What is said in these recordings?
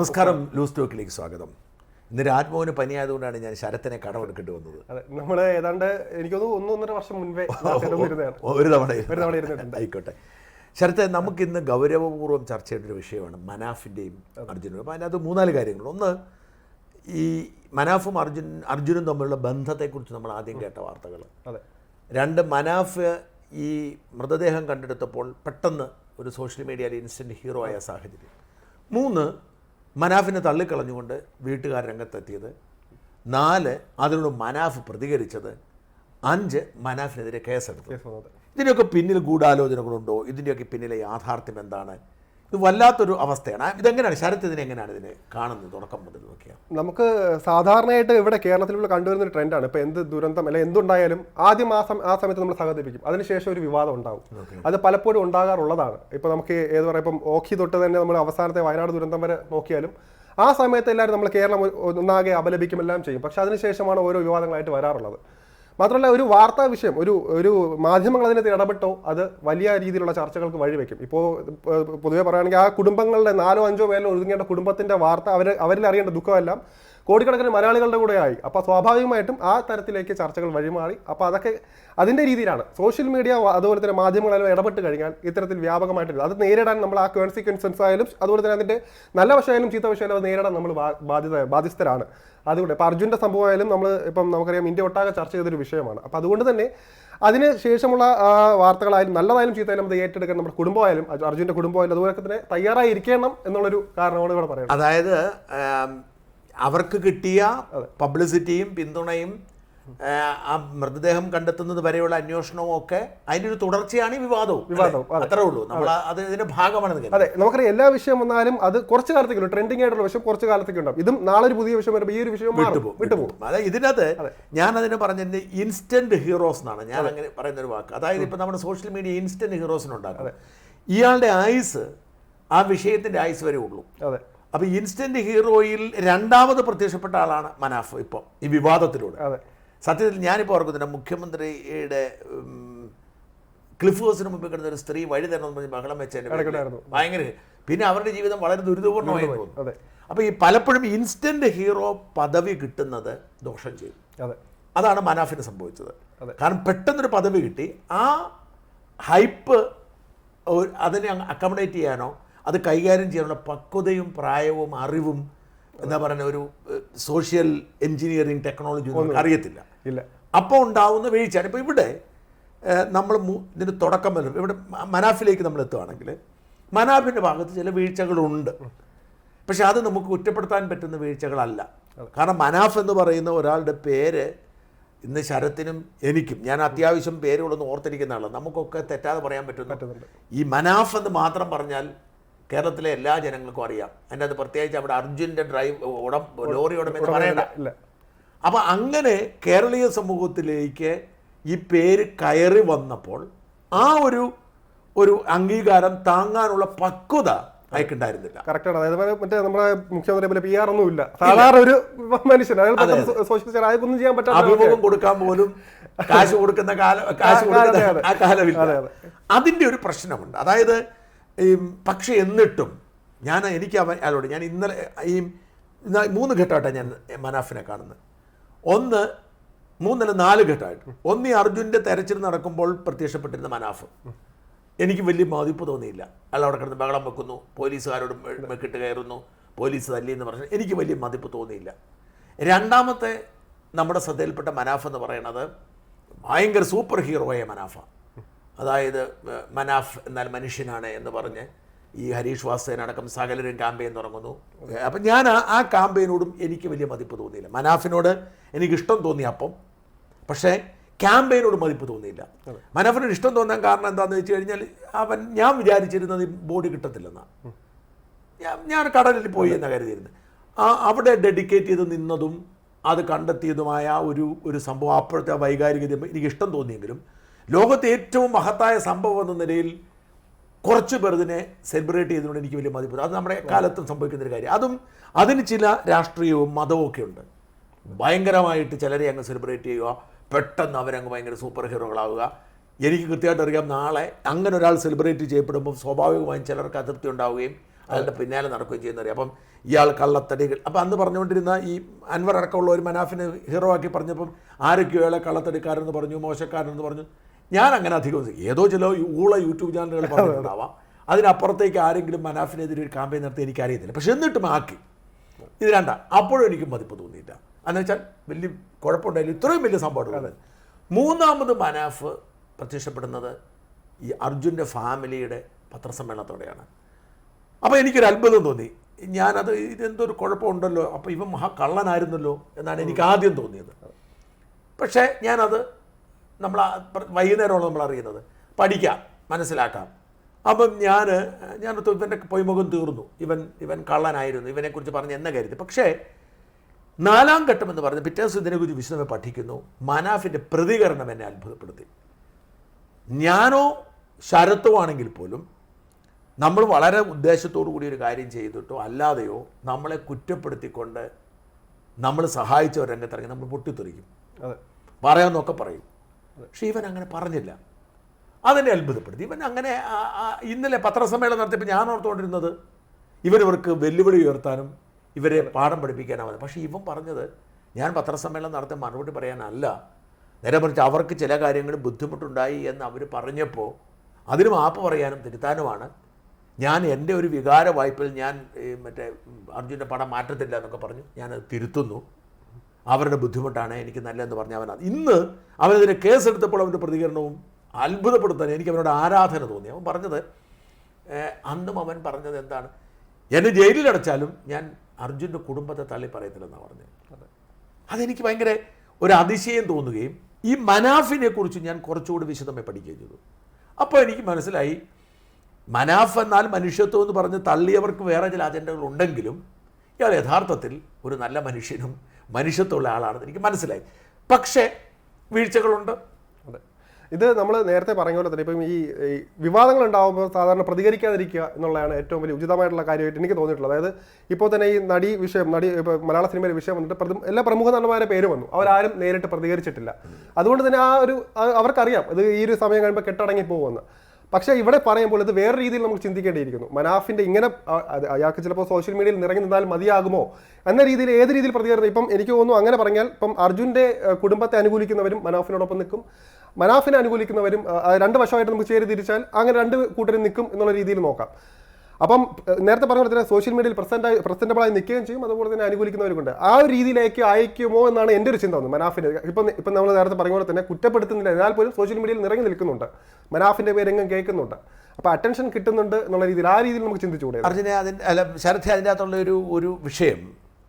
നമസ്കാരം. ലൂസ് ടോക്കിലേക്ക് സ്വാഗതം. ഇന്ന് രാജ്മോഹന് പനിയായതുകൊണ്ടാണ് ഞാൻ ശരത്തിനെ കടമെടുക്കേണ്ടി വന്നത്. അതെ, നമ്മള് ഏതാണ്ട് എനിക്കൊന്ന് 1-1.5 വർഷം മുൻപേ ഒരു തവണ ആയിക്കോട്ടെ. ശരത്തെ, നമുക്കിന്ന് ഗൗരവപൂർവ്വം ചർച്ച ചെയ്യേണ്ട ഒരു വിഷയമാണ് മനാഫിൻ്റെയും അർജുനും. അപ്പോൾ അതിനകത്ത് 3-4 കാര്യങ്ങൾ. ഒന്ന്, ഈ മനാഫും അർജുനും തമ്മിലുള്ള ബന്ധത്തെക്കുറിച്ച് നമ്മൾ ആദ്യം കേട്ട വാർത്തകൾ. 2, മനാഫ് ഈ മൃതദേഹം കണ്ടെടുത്തപ്പോൾ പെട്ടെന്ന് ഒരു സോഷ്യൽ മീഡിയയിൽ ഇൻസ്റ്റൻറ്റ് ഹീറോ ആയ സാഹചര്യം. 3, മനാഫിനെ തള്ളിക്കളഞ്ഞുകൊണ്ട് വീട്ടുകാർ രംഗത്തെത്തിയത്. 4, അതിനോട് മനാഫ് പ്രതികരിച്ചത്. 5, മനാഫിനെതിരെ കേസെടുത്തത്. ഇതിൻ്റെയൊക്കെ പിന്നിൽ ഗൂഢാലോചനകളുണ്ടോ? ഇതിൻ്റെയൊക്കെ പിന്നിലെ യാഥാർത്ഥ്യം എന്താണ്? ഇത് വല്ലാത്തൊരു അവസ്ഥയാണ്. ഇതെങ്ങനെയാണ് ശരത്ത്, ഇതിനെങ്ങനെയാണ് ഇതിനെ കാണുന്നത്? തുടക്കം മുതൽ നോക്കിയാൽ നമുക്ക് സാധാരണയായിട്ട് ഇവിടെ കേരളത്തിലുള്ള കണ്ടുവരുന്ന ഒരു ട്രെൻഡാണ്. ഇപ്പോൾ എന്ത് ദുരന്തം അല്ലെങ്കിൽ എന്തുണ്ടായാലും ആദ്യം ആ സമയത്ത് നമ്മൾ സഹകരിപ്പിക്കും, അതിനുശേഷം ഒരു വിവാദം ഉണ്ടാവും. അത് പലപ്പോഴും ഉണ്ടാകാറുള്ളതാണ്. ഇപ്പോൾ നമുക്ക് ഏത് പറയാം, ഇപ്പം ഓഖി തൊട്ട് തന്നെ നമ്മൾ അവസാനത്തെ വയനാട് ദുരന്തം വരെ നോക്കിയാലും ആ സമയത്ത് എല്ലാവരും നമ്മൾ കേരളം ഒന്നാകെ അപലപിക്കും, എല്ലാം ചെയ്യും. പക്ഷെ അതിനുശേഷമാണ് ഓരോ വിവാദങ്ങളായിട്ട് വരാറുള്ളത്. മാത്രമല്ല, ഒരു വാർത്താ വിഷയം ഒരു മാധ്യമങ്ങൾ അതിനകത്ത് ഇടപെട്ടോ അത് വലിയ രീതിയിലുള്ള ചർച്ചകൾക്ക് വഴിവെക്കും. ഇപ്പോൾ പൊതുവെ പറയുകയാണെങ്കിൽ ആ കുടുംബങ്ങളുടെ 4-5 പേരിൽ ഒതുങ്ങേണ്ട കുടുംബത്തിൻ്റെ വാർത്ത അവരിൽ അറിയേണ്ട ദുഃഖമെല്ലാം കോടിക്കണക്കിന് മലയാളികളുടെ കൂടെയായി. അപ്പോൾ സ്വാഭാവികമായിട്ടും ആ തരത്തിലേക്ക് ചർച്ചകൾ വഴിമാറി. അപ്പോൾ അതൊക്കെ അതിൻ്റെ രീതിയിലാണ് സോഷ്യൽ മീഡിയ അതുപോലെ തന്നെ മാധ്യമങ്ങളെല്ലാം ഇടപെട്ട് കഴിഞ്ഞാൽ ഇത്തരത്തിൽ വ്യാപകമായിട്ടില്ല. അത് നേരിടാൻ നമ്മൾ ആ കോൺസിക്വൻസസ് ആയാലും അതുപോലെ തന്നെ അതിൻ്റെ നല്ല വശമായാലും ചീത്ത വശമായാലും അത് നേരിടാൻ നമ്മൾ ബാധ്യസ്ഥരാണ്. അതുകൊണ്ട് ഇപ്പോൾ അർജുൻ്റെ സംഭവമായാലും നമുക്കറിയാം ഇന്ത്യ ഒട്ടാകെ ചർച്ച ചെയ്തൊരു വിഷയമാണ്. അപ്പോൾ അതുകൊണ്ട് തന്നെ അതിന് ശേഷമുള്ള വാർത്തകളായാലും നല്ലതായാലും ചീത്തയായാലും അത് ഏറ്റെടുക്കാൻ നമ്മുടെ കുടുംബമായാലും അർജുൻ്റെ കുടുംബമായാലും അതുപോലെ തന്നെ തയ്യാറായി ഇരിക്കണം എന്നുള്ളൊരു കാരണമാണ് ഇവിടെ പറയുന്നത്. അതായത് അവർക്ക് കിട്ടിയ പബ്ലിസിറ്റിയും പിന്തുണയും ആ മൃതദേഹം കണ്ടെത്തുന്നത് വരെയുള്ള അന്വേഷണവും ഒക്കെ അതിൻ്റെ ഒരു തുടർച്ചയാണ് ഈ വിവാദവും. അത്രേ ഉള്ളൂ. നമ്മൾ അത് ഇതിന്റെ ഭാഗമാണെന്ന്. അതെ, നമുക്കറിയാം എല്ലാ വിഷയം വന്നാലും അത് കുറച്ച് കാലത്തേക്കുള്ളൂ. ട്രെൻഡിങ് ആയിട്ടുള്ള വിഷയം കുറച്ച് കാലത്തേക്ക് ഉണ്ടാവും. ഇതും നാളെ ഒരു പുതിയ വിഷയം വരുമ്പോൾ ഈ ഒരു വിഷയം വിട്ടുപോകും. അതായത് ഇതിനകത്ത് ഞാൻ അതിന് പറഞ്ഞത് ഇൻസ്റ്റന്റ് ഹീറോസ് എന്നാണ് ഞാൻ അങ്ങനെ പറയുന്ന ഒരു വാക്ക്. അതായത് ഇപ്പൊ നമ്മുടെ സോഷ്യൽ മീഡിയ ഇൻസ്റ്റന്റ് ഹീറോസിനുണ്ടാക്കും. ഇയാളുടെ ആയുസ് ആ വിഷയത്തിന്റെ ആയുസ് വരെ ഉള്ളൂ. അപ്പൊ ഇൻസ്റ്റന്റ് ഹീറോയിൽ രണ്ടാമത് പ്രത്യക്ഷപ്പെട്ട ആളാണ് മനാഫ് ഇപ്പോൾ ഈ വിവാദത്തിലൂടെ. സത്യത്തിൽ ഞാനിപ്പോൾ ഓർക്കുന്നില്ല, മുഖ്യമന്ത്രിയുടെ ക്ലിഫ് ഹൗസിന് മുമ്പിൽ കിടന്ന ഒരു സ്ത്രീ വഴി തരണമെന്ന് പറഞ്ഞ് ബഹളം വെച്ചതിന് ഭയങ്കര, പിന്നെ അവരുടെ ജീവിതം വളരെ ദുരിതപൂർണ്ണമായി പോകുന്നു. അപ്പോൾ ഈ പലപ്പോഴും ഇൻസ്റ്റന്റ് ഹീറോ പദവി കിട്ടുന്നത് ദോഷം ചെയ്യും. അതാണ് മനാഫിന് സംഭവിച്ചത്. കാരണം പെട്ടെന്നൊരു പദവി കിട്ടി, ആ ഹൈപ്പ് അതിനെ അക്കോമഡേറ്റ് ചെയ്യാനോ അത് കൈകാര്യം ചെയ്യാനുള്ള പക്വതയും പ്രായവും അറിവും എന്താ പറയുക ഒരു സോഷ്യൽ എഞ്ചിനീയറിംഗ് ടെക്നോളജി ഒന്നും അറിയത്തില്ല. അപ്പോൾ ഉണ്ടാവുന്ന വീഴ്ചയാണ്. ഇപ്പോൾ ഇവിടെ നമ്മൾ ഇതിന് തുടക്കം വരും. ഇവിടെ മനാഫിലേക്ക് നമ്മൾ എത്തുകയാണെങ്കിൽ മനാഫിൻ്റെ ഭാഗത്ത് ചില വീഴ്ചകളുണ്ട്. പക്ഷെ അത് നമുക്ക് കുറ്റപ്പെടുത്താൻ പറ്റുന്ന വീഴ്ചകളല്ല. കാരണം മനാഫ് എന്ന് പറയുന്ന ഒരാളുടെ പേര് ഇന്ന് ശരത്തിനും എനിക്കും, ഞാൻ അത്യാവശ്യം പേരുകളൊന്നും ഓർത്തിരിക്കുന്ന ആളാണ്, നമുക്കൊക്കെ തെറ്റാതെ പറയാൻ പറ്റുന്നുണ്ട്. ഈ മനാഫ് എന്ന് മാത്രം പറഞ്ഞാൽ കേരളത്തിലെ എല്ലാ ജനങ്ങൾക്കും അറിയാം. അതിൻ്റെ അത് പ്രത്യേകിച്ച് അവിടെ അർജുൻ്റെ ലോറി ഉടമെന്ന് പറയണ്ട. അപ്പം അങ്ങനെ കേരളീയ സമൂഹത്തിലേക്ക് ഈ പേര് കയറി വന്നപ്പോൾ ആ ഒരു അംഗീകാരം താങ്ങാനുള്ള പക്വത അയക്കുണ്ടായിരുന്നില്ല. കറക്റ്റാണ്. അതായത് മറ്റേ നമ്മുടെ മുഖ്യമന്ത്രി പോലെ PR ഒന്നുമില്ല, സാധാരണ ഒരു മനുഷ്യൻ ഒന്നും ചെയ്യാൻ പറ്റാത്ത അഭിമുഖം കൊടുക്കാൻ പോലും കാശ് കൊടുക്കുന്ന ആ കാലമില്ല. അതിൻ്റെ ഒരു പ്രശ്നമുണ്ട്. അതായത് പക്ഷെ എന്നിട്ടും എനിക്ക് അയാളോട് ഞാൻ ഇന്നലെ 3 ഘട്ടമായിട്ടാണ് ഞാൻ മനാഫിനെ കാണുന്നത്. 4 ഘട്ടമായിട്ട്. ഒന്ന്, ഈ അർജുൻ്റെ തെരച്ചിൽ നടക്കുമ്പോൾ പ്രത്യക്ഷപ്പെട്ടിരുന്ന മനാഫ് എനിക്ക് വലിയ മതിപ്പ് തോന്നിയില്ല. അയാൾ അവിടെ കിടന്ന് ബഹളം വെക്കുന്നു, പോലീസുകാരോട് മെക്കിട്ട് കയറുന്നു, പോലീസ് തല്ലി എന്ന് പറഞ്ഞാൽ എനിക്ക് വലിയ മതിപ്പ് തോന്നിയില്ല. രണ്ടാമത്തെ നമ്മുടെ ശ്രദ്ധയിൽപ്പെട്ട മനാഫ് എന്ന് പറയുന്നത് ഭയങ്കര സൂപ്പർ ഹീറോയായ മനാഫ. അതായത് മനാഫ് എന്നാൽ മനുഷ്യനാണ് എന്ന് പറഞ്ഞ് ഈ ഹരീഷ് വാസ്തവനടക്കം സകലരും ക്യാമ്പയിൻ തുടങ്ങുന്നു. അപ്പം ഞാൻ ആ ക്യാമ്പയിനോടും എനിക്ക് വലിയ മതിപ്പ് തോന്നിയില്ല. മനാഫിനോട് എനിക്കിഷ്ടം തോന്നി അപ്പം, പക്ഷേ ക്യാമ്പയിനോട് മതിപ്പ് തോന്നിയില്ല. മനാഫിനോട് ഇഷ്ടം തോന്നാൻ കാരണം എന്താണെന്ന് വെച്ച് കഴിഞ്ഞാൽ ഞാൻ വിചാരിച്ചിരുന്നത് ബോഡി കിട്ടത്തില്ലെന്നാണ്. ഞാൻ കടലിൽ പോയി എന്നാണ് കരുതിയിരുന്നത്. അവിടെ ഡെഡിക്കേറ്റ് ചെയ്ത് നിന്നതും അത് കണ്ടെത്തിയതുമായ ഒരു സംഭവം, അപ്പോഴത്തെ വൈകാരികത എനിക്കിഷ്ടം തോന്നിയെങ്കിലും ലോകത്തെ ഏറ്റവും മഹത്തായ സംഭവം എന്ന നിലയിൽ കുറച്ച് പേർ ഇതിനെ സെലിബ്രേറ്റ് ചെയ്തുകൊണ്ട് എനിക്ക് വലിയ മതിപ്പ്. അത് നമ്മുടെ കാലത്തും സംഭവിക്കുന്നൊരു കാര്യം. അതിന് ചില രാഷ്ട്രീയവും മതവും ഒക്കെ ഉണ്ട്. ഭയങ്കരമായിട്ട് ചിലരെ അങ്ങ് സെലിബ്രേറ്റ് ചെയ്യുക, പെട്ടെന്ന് അവരങ്ങ് ഭയങ്കര സൂപ്പർ ഹീറോകളാവുക. എനിക്ക് കൃത്യമായിട്ട് അറിയാം, നാളെ അങ്ങനെ ഒരാൾ സെലിബ്രേറ്റ് ചെയ്യപ്പെടുമ്പോൾ സ്വാഭാവികമായും ചിലർക്ക് അതൃപ്തി ഉണ്ടാവുകയും അയാളുടെ പിന്നാലെ നടക്കുകയും ചെയ്യുന്നവരെ. അപ്പം ഇയാൾ കള്ളത്തടികൾ, അപ്പം അന്ന് പറഞ്ഞുകൊണ്ടിരുന്ന ഈ അൻവർ അടക്കമുള്ള ഒരു മനാഫിനെ ഹീറോ ആക്കി പറഞ്ഞപ്പം ആരൊക്കെയോ അയാളെ കള്ളത്തടിക്കാരെന്ന് പറഞ്ഞു, മോശക്കാരെന്ന് പറഞ്ഞു. ഞാൻ അങ്ങനെ അധികം ഏതോ ചില യൂട്യൂബ് ചാനലുകൾ പറഞ്ഞിട്ടുണ്ടാവാം. അതിനപ്പുറത്തേക്ക് ആരെങ്കിലും മനാഫിനെതിരെ ഒരു ക്യാമ്പയിൻ നടത്തി എനിക്കറിയത്തില്ല. പക്ഷെ എന്നിട്ടും ആക്കി ഇത് രണ്ടാ. അപ്പോഴും എനിക്ക് മതിപ്പ് തോന്നിയില്ല. എന്ന് വെച്ചാൽ വലിയ കുഴപ്പമുണ്ടായില്ല, ഇത്രയും വലിയ സംഭവം. മൂന്നാമത് മനാഫ് പ്രത്യക്ഷപ്പെടുന്നത് ഈ അർജുൻ്റെ ഫാമിലിയുടെ പത്രസമ്മേളനത്തോടെയാണ്. അപ്പോൾ എനിക്കൊരു അത്ഭുതം തോന്നി. ഞാനത് ഇതെന്തൊരു കുഴപ്പമുണ്ടല്ലോ, അപ്പോൾ ഇവൻ കള്ളനായിരുന്നല്ലോ എന്നാണ് എനിക്ക് ആദ്യം തോന്നിയത്. പക്ഷേ ഞാനത് വൈകുന്നേരമാണ് നമ്മൾ അറിയുന്നത്. പഠിക്കാം, മനസ്സിലാക്കാം. അപ്പം ഞാനത് ഇവൻ്റെ പൊയ്മുഖം തീർന്നു, ഇവൻ കള്ളനായിരുന്നു, ഇവനെക്കുറിച്ച് പറഞ്ഞ് എന്ന കാര്യത്തിൽ. പക്ഷേ 4ാം ഘട്ടം എന്ന് പറഞ്ഞ് പിറ്റേ ദിവസം ഇതിനെക്കുറിച്ച് വിശദമായി പഠിക്കുന്നു. മനാഫിൻ്റെ പ്രതികരണം എന്നെ അത്ഭുതപ്പെടുത്തി. ഞാനോ ശരത്തോ ആണെങ്കിൽ പോലും നമ്മൾ വളരെ ഉദ്ദേശത്തോടു കൂടി ഒരു കാര്യം ചെയ്തിട്ടോ അല്ലാതെയോ നമ്മളെ കുറ്റപ്പെടുത്തിക്കൊണ്ട് നമ്മൾ സഹായിച്ച ഒരു രംഗത്തിറങ്ങി നമ്മൾ പൊട്ടിത്തെറിക്കും, പറയാമെന്നൊക്കെ പറയും. പക്ഷെ ഇവൻ അങ്ങനെ പറഞ്ഞില്ല. അതെന്നെ അത്ഭുതപ്പെടുത്തി. ഇവൻ അങ്ങനെ ഇന്നലെ പത്രസമ്മേളനം നടത്തിയപ്പോൾ ഞാൻ ഓർത്തുകൊണ്ടിരുന്നത് ഇവർക്ക് വെല്ലുവിളി ഉയർത്താനും ഇവരെ പാഠം പഠിപ്പിക്കാനാണ്. പക്ഷേ ഇവൻ പറഞ്ഞത് ഞാൻ പത്രസമ്മേളനം നടത്തി മറുപടി പറയാനല്ല, നേരെ മറിച്ച് അവർക്ക് ചില കാര്യങ്ങൾ ബുദ്ധിമുട്ടുണ്ടായി എന്ന് അവർ പറഞ്ഞപ്പോൾ അതിന് മാപ്പ് പറയാനും തിരുത്താനുമാണ്. ഞാൻ എൻ്റെ ഒരു വികാര വായ്പയിൽ ഞാൻ മറ്റേ അർജുൻ്റെ പടം മാറ്റത്തില്ല എന്നൊക്കെ പറഞ്ഞു, ഞാനത് തിരുത്തുന്നു, അവരുടെ ബുദ്ധിമുട്ടാണ് എനിക്ക് നല്ലതെന്ന് പറഞ്ഞ അവനത്. ഇന്ന് അവനെതിരെ കേസെടുത്തപ്പോൾ അവൻ്റെ പ്രതികരണവും അത്ഭുതപ്പെടുത്താൻ എനിക്ക് അവനോട് ആരാധന തോന്നി. അവൻ പറഞ്ഞത് അന്നും അവൻ പറഞ്ഞത് എന്താണ്, എന്നെ ജയിലിലടച്ചാലും ഞാൻ അർജുൻ്റെ കുടുംബത്തെ തള്ളി പറയത്തില്ലെന്നാണ് പറഞ്ഞത്. അതെനിക്ക് ഭയങ്കര ഒരു അതിശയം തോന്നുകയും ഈ മനാഫിനെ കുറിച്ച് ഞാൻ കുറച്ചുകൂടി വിശദമായി പഠിക്കുകയും ചെയ്തു. അപ്പോൾ എനിക്ക് മനസ്സിലായി മനാഫ് എന്നാൽ മനുഷ്യത്വം എന്ന് പറഞ്ഞ് തള്ളിയവർക്ക് വേറെ ചില അജണ്ടകൾ ഉണ്ടെങ്കിലും ഇയാൾ യഥാർത്ഥത്തിൽ ഒരു നല്ല മനുഷ്യനും മനുഷ്യത്വമുള്ള ആളാണെന്ന് എനിക്ക് മനസ്സിലായി. പക്ഷേ വീഴ്ചകളുണ്ട്. അതെ, ഇത് നമ്മൾ നേരത്തെ പറഞ്ഞ പോലെ തന്നെ ഇപ്പം ഈ വിവാദങ്ങൾ ഉണ്ടാകുമ്പോൾ സാധാരണ പ്രതികരിക്കാതിരിക്കുക എന്നുള്ളതാണ് ഏറ്റവും വലിയ ഉചിതമായിട്ടുള്ള കാര്യമായിട്ട് എനിക്ക് തോന്നിയിട്ടുള്ളത്. അതായത് ഇപ്പോൾ തന്നെ ഈ ഇപ്പോൾ മലയാള സിനിമയിലെ വിഷയം വന്നിട്ട് എല്ലാ പ്രമുഖ നടന്മാരുടെ പേര് വന്നു, അവരാരും നേരിട്ട് പ്രതികരിച്ചിട്ടില്ല. അതുകൊണ്ട് തന്നെ അവർക്കറിയാം ഇത് ഈ ഒരു സമയം കഴിയുമ്പോൾ കെട്ടടങ്ങി പോകുമെന്ന്. പക്ഷേ ഇവിടെ പറയുമ്പോൾ ഇത് വേറെ രീതിയിൽ നമുക്ക് ചിന്തിക്കേണ്ടിയിരിക്കുന്നു. മനാഫിൻ്റെ ഇങ്ങനെ അയാൾക്ക് ചിലപ്പോൾ സോഷ്യൽ മീഡിയയിൽ നിറങ്ങി നിന്നാൽ മതിയാകുമോ എന്ന രീതിയിൽ ഏത് രീതിയിൽ പ്രതികരണം. ഇപ്പം എനിക്ക് തോന്നുന്നു അങ്ങനെ പറഞ്ഞാൽ ഇപ്പം അർജുൻ്റെ കുടുംബത്തെ അനുകൂലിക്കുന്നവരും മനാഫിനോടൊപ്പം നിൽക്കും, മനാഫിനെ അനുകൂലിക്കുന്നവരും രണ്ട് വശമായിട്ട് നമുക്ക് ചേരി തിരിച്ചാൽ അങ്ങനെ രണ്ട് കൂട്ടരും നിൽക്കും എന്നുള്ള രീതിയിൽ നോക്കാം. അപ്പം നേരത്തെ പറഞ്ഞ പോലെ തന്നെ സോഷ്യൽ മീഡിയയിൽ പ്രസന്റബിളായി നിൽക്കുകയും ചെയ്യും, അതുപോലെ തന്നെ അനുകൂലിക്കുന്നവർക്കുണ്ട്. ആ ഒരു രീതിയിലേക്ക് അയക്കുമോ എന്നാണ് എൻ്റെ ഒരു ചിന്ത തോന്നുന്നത്. മനാഫിൻ്റെ ഇപ്പം നമ്മൾ നേരത്തെ പറഞ്ഞ പോലെ തന്നെ കുറ്റപ്പെടുത്തുന്നില്ല, എന്നാൽ പോലും സോഷ്യൽ മീഡിയയിൽ നിറങ്ങി നിൽക്കുന്നുണ്ട്, മനാഫിൻ്റെ പേരെങ്ങും കേൾക്കുന്നുണ്ട്, അപ്പോൾ അറ്റൻഷൻ കിട്ടുന്നുണ്ട് എന്നുള്ള രീതിയിൽ ആ രീതിയിൽ നമുക്ക് ചിന്തിച്ചുകൂടെ? അർജുനെ ശരത്ത് അതിൻ്റെ അകത്തുള്ള ഒരു വിഷയം,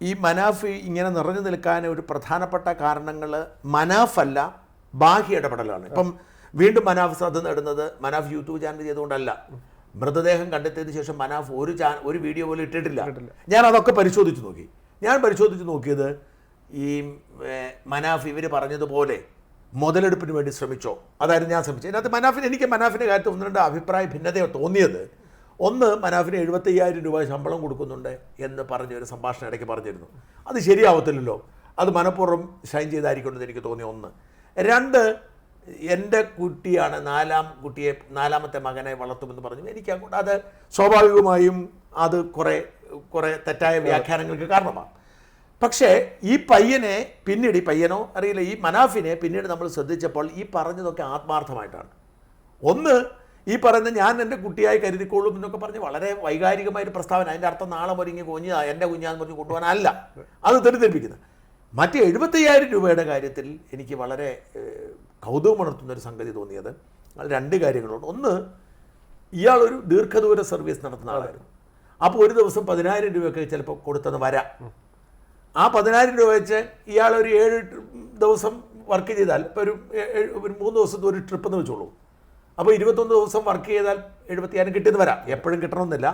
ഈ മനാഫ് ഇങ്ങനെ നിറഞ്ഞു നിൽക്കാൻ ഒരു പ്രധാനപ്പെട്ട കാരണങ്ങൾ മനാഫല്ല, ബാഹ്യ ഇടപെടലാണ്. ഇപ്പം വീണ്ടും മനാഫ് ശ്രദ്ധ നേടുന്നത് മനാഫ് യൂട്യൂബ് ചാനൽ ചെയ്തുകൊണ്ടല്ല. മൃതദേഹം കണ്ടെത്തിയതിന് ശേഷം മനാഫ് ഒരു വീഡിയോ പോലും ഇട്ടിട്ടില്ല. ഞാൻ അതൊക്കെ പരിശോധിച്ച് നോക്കി. ഞാൻ പരിശോധിച്ച് നോക്കിയത് ഈ മനാഫ് ഇവർ പറഞ്ഞതുപോലെ മുതലെടുപ്പിന് വേണ്ടി ശ്രമിച്ചോ, അതായിരുന്നു ഞാൻ ശ്രമിച്ചത്. അതിനകത്ത് മനാഫിൻ്റെ കാര്യത്തിൽ 1-2 അഭിപ്രായ ഭിന്നതയോ തോന്നിയത്. ഒന്ന്, മനാഫിന് 75,000 രൂപ ശമ്പളം കൊടുക്കുന്നുണ്ട് എന്ന് പറഞ്ഞൊരു സംഭാഷണം ഇടയ്ക്ക് പറഞ്ഞിരുന്നു. അത് ശരിയാവത്തില്ലല്ലോ, അത് മനഃപൂർവ്വം ഷൈൻ ചെയ്തായിരിക്കുമെന്ന് എനിക്ക് തോന്നി. 1. 2, എൻ്റെ കുട്ടിയാണ് 4ാമത്തെ മകനെ വളർത്തുമെന്ന് പറഞ്ഞു. എനിക്ക് അങ്ങോട്ട് അത് സ്വാഭാവികമായും അത് കുറേ തെറ്റായ വ്യാഖ്യാനങ്ങൾക്ക് കാരണമാണ്. പക്ഷേ ഈ പയ്യനെ പിന്നീട്, ഈ പയ്യനോ അറിയില്ല, ഈ മനാഫിനെ പിന്നീട് നമ്മൾ ശ്രദ്ധിച്ചപ്പോൾ ഈ പറഞ്ഞതൊക്കെ ആത്മാർത്ഥമായിട്ടാണ്. ഒന്ന്, ഈ പറയുന്ന ഞാൻ എൻ്റെ കുട്ടിയായി കരുതിക്കൊള്ളും എന്നൊക്കെ പറഞ്ഞ് വളരെ വൈകാരികമായൊരു പ്രസ്താവന. അതിൻ്റെ അർത്ഥം നാളെ ഒരുങ്ങി എൻ്റെ കുഞ്ഞാന്ന് പറഞ്ഞ് കൊണ്ടുപോകാനല്ല, അത് തെറ്റിദ്ധരിപ്പിക്കുന്നത്. മറ്റ് 75,000 രൂപയുടെ കാര്യത്തിൽ എനിക്ക് വളരെ കൗതുകമുണർത്തുന്നൊരു സംഗതി തോന്നിയത് 2 കാര്യങ്ങളുണ്ട്. ഒന്ന്, ഇയാളൊരു ദീർഘദൂര സർവീസ് നടത്തുന്ന ആളായിരുന്നു. അപ്പോൾ ഒരു ദിവസം 10,000 രൂപയൊക്കെ ചിലപ്പോൾ കൊടുത്തെന്ന് വരാം. ആ 10,000 രൂപ വെച്ച് ഇയാൾ ഒരു 7 ദിവസം വർക്ക് ചെയ്താൽ, ഇപ്പോൾ ഒരു 3 ദിവസത്തെ ഒരു ട്രിപ്പ് എന്ന് വെച്ചോളൂ, അപ്പോൾ 21 ദിവസം വർക്ക് ചെയ്താൽ 75,000 കിട്ടിയെന്ന് വരാം. എപ്പോഴും കിട്ടണമെന്നില്ല,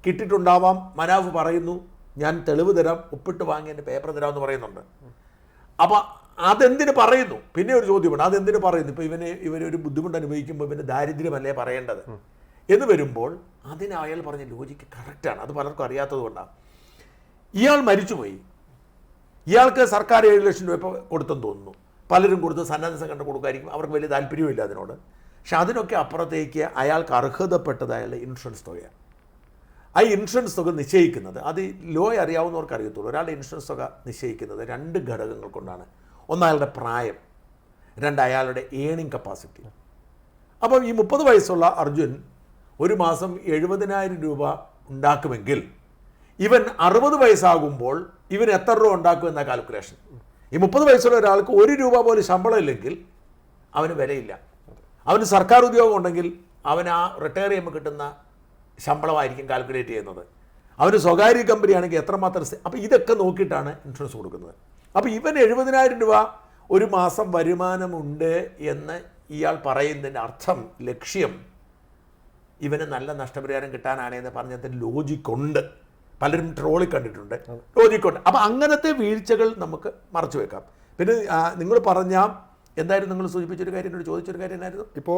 കിട്ടിയിട്ടുണ്ടാവാം. മനാഫ് പറയുന്നു, ഞാൻ തെളിവ് തരാം, ഒപ്പിട്ട് വാങ്ങി എൻ്റെ പേപ്പർ തരാമെന്ന് പറയുന്നുണ്ട്. അപ്പോൾ അതെന്തിന് പറയുന്നു? പിന്നെ ഒരു ചോദ്യമുണ്ട്, അതെന്തിന് പറയുന്നു? ഇപ്പോൾ ഇവനൊരു ബുദ്ധിമുട്ട് അനുഭവിക്കുമ്പോൾ ഇവൻ്റെ ദാരിദ്ര്യമല്ലേ പറയേണ്ടത് എന്ന് വരുമ്പോൾ അതിന് അയാൾ പറഞ്ഞ ലോജിക്ക് കറക്റ്റാണ്. അത് പലർക്കും അറിയാത്തത് കൊണ്ടാണ്. ഇയാൾ മരിച്ചുപോയി, ഇയാൾക്ക് സർക്കാർ 7 ലക്ഷം രൂപ ഇപ്പോൾ കൊടുത്തെന്ന് തോന്നുന്നു. പലരും കൊടുത്ത് സന്നദ്ധ സംഘടന കൊടുക്കായിരിക്കും, അവർക്ക് വലിയ താല്പര്യമില്ല അതിനോട്. പക്ഷെ അതിനൊക്കെ അപ്പുറത്തേക്ക് അയാൾക്ക് അർഹതപ്പെട്ടത് അയാളുടെ ഇൻഷുറൻസ് തുകയാണ്. ആ ഇൻഷുറൻസ് തുക നിശ്ചയിക്കുന്നത്, അത് ലോ അറിയാവുന്നവർക്ക് അറിയത്തുള്ളൂ, ഒരാളുടെ ഇൻഷുറൻസ് തുക നിശ്ചയിക്കുന്നത് 2 ഘടകങ്ങൾ കൊണ്ടാണ്. ഒന്ന് അയാളുടെ പ്രായം, 2 അയാളുടെ ഏണിംഗ് കപ്പാസിറ്റി. അപ്പം ഈ 30 വയസ്സുള്ള അർജുൻ ഒരു മാസം 70,000 രൂപ ഉണ്ടാക്കുമെങ്കിൽ ഇവൻ 60 വയസ്സാകുമ്പോൾ ഇവൻ എത്ര രൂപ ഉണ്ടാക്കും എന്ന കാൽക്കുലേഷൻ. ഈ 30 വയസ്സുള്ള ഒരാൾക്ക് 1 രൂപ പോലും ശമ്പളം ഇല്ലെങ്കിൽ അവന് വിലയില്ല. അവന് സർക്കാർ ഉദ്യോഗം ഉണ്ടെങ്കിൽ അവൻ ആ റിട്ടയർ ചെയ്യുമ്പോൾ കിട്ടുന്ന ശമ്പളമായിരിക്കും കാൽക്കുലേറ്റ് ചെയ്യുന്നത്. അവന് സ്വകാര്യ കമ്പനിയാണെങ്കിൽ എത്രമാത്രം. അപ്പോൾ ഇതൊക്കെ നോക്കിയിട്ടാണ് ഇൻഷുറൻസ് കൊടുക്കുന്നത്. അപ്പോൾ ഇവൻ 70,000 രൂപ ഒരു മാസം വരുമാനമുണ്ട് എന്ന് ഇയാൾ പറയുന്നതിൻ്റെ അർത്ഥം, ലക്ഷ്യം ഇവന് നല്ല നഷ്ടപരിഹാരം കിട്ടാനാണ് എന്ന് പറഞ്ഞതിന് ലോജിക്കുണ്ട്. പലരും ട്രോളി കണ്ടിട്ടുണ്ട്, ലോജിക്കുണ്ട്. അപ്പോൾ അങ്ങനത്തെ വീഴ്ചകൾ നമുക്ക് മറച്ചു വെക്കാം. പിന്നെ നിങ്ങൾ പറഞ്ഞ എന്തായാലും നിങ്ങൾ സൂചിപ്പിച്ചൊരു കാര്യം, എന്നോട് ചോദിച്ചൊരു കാര്യം എന്നായിരുന്നു? ഇപ്പോൾ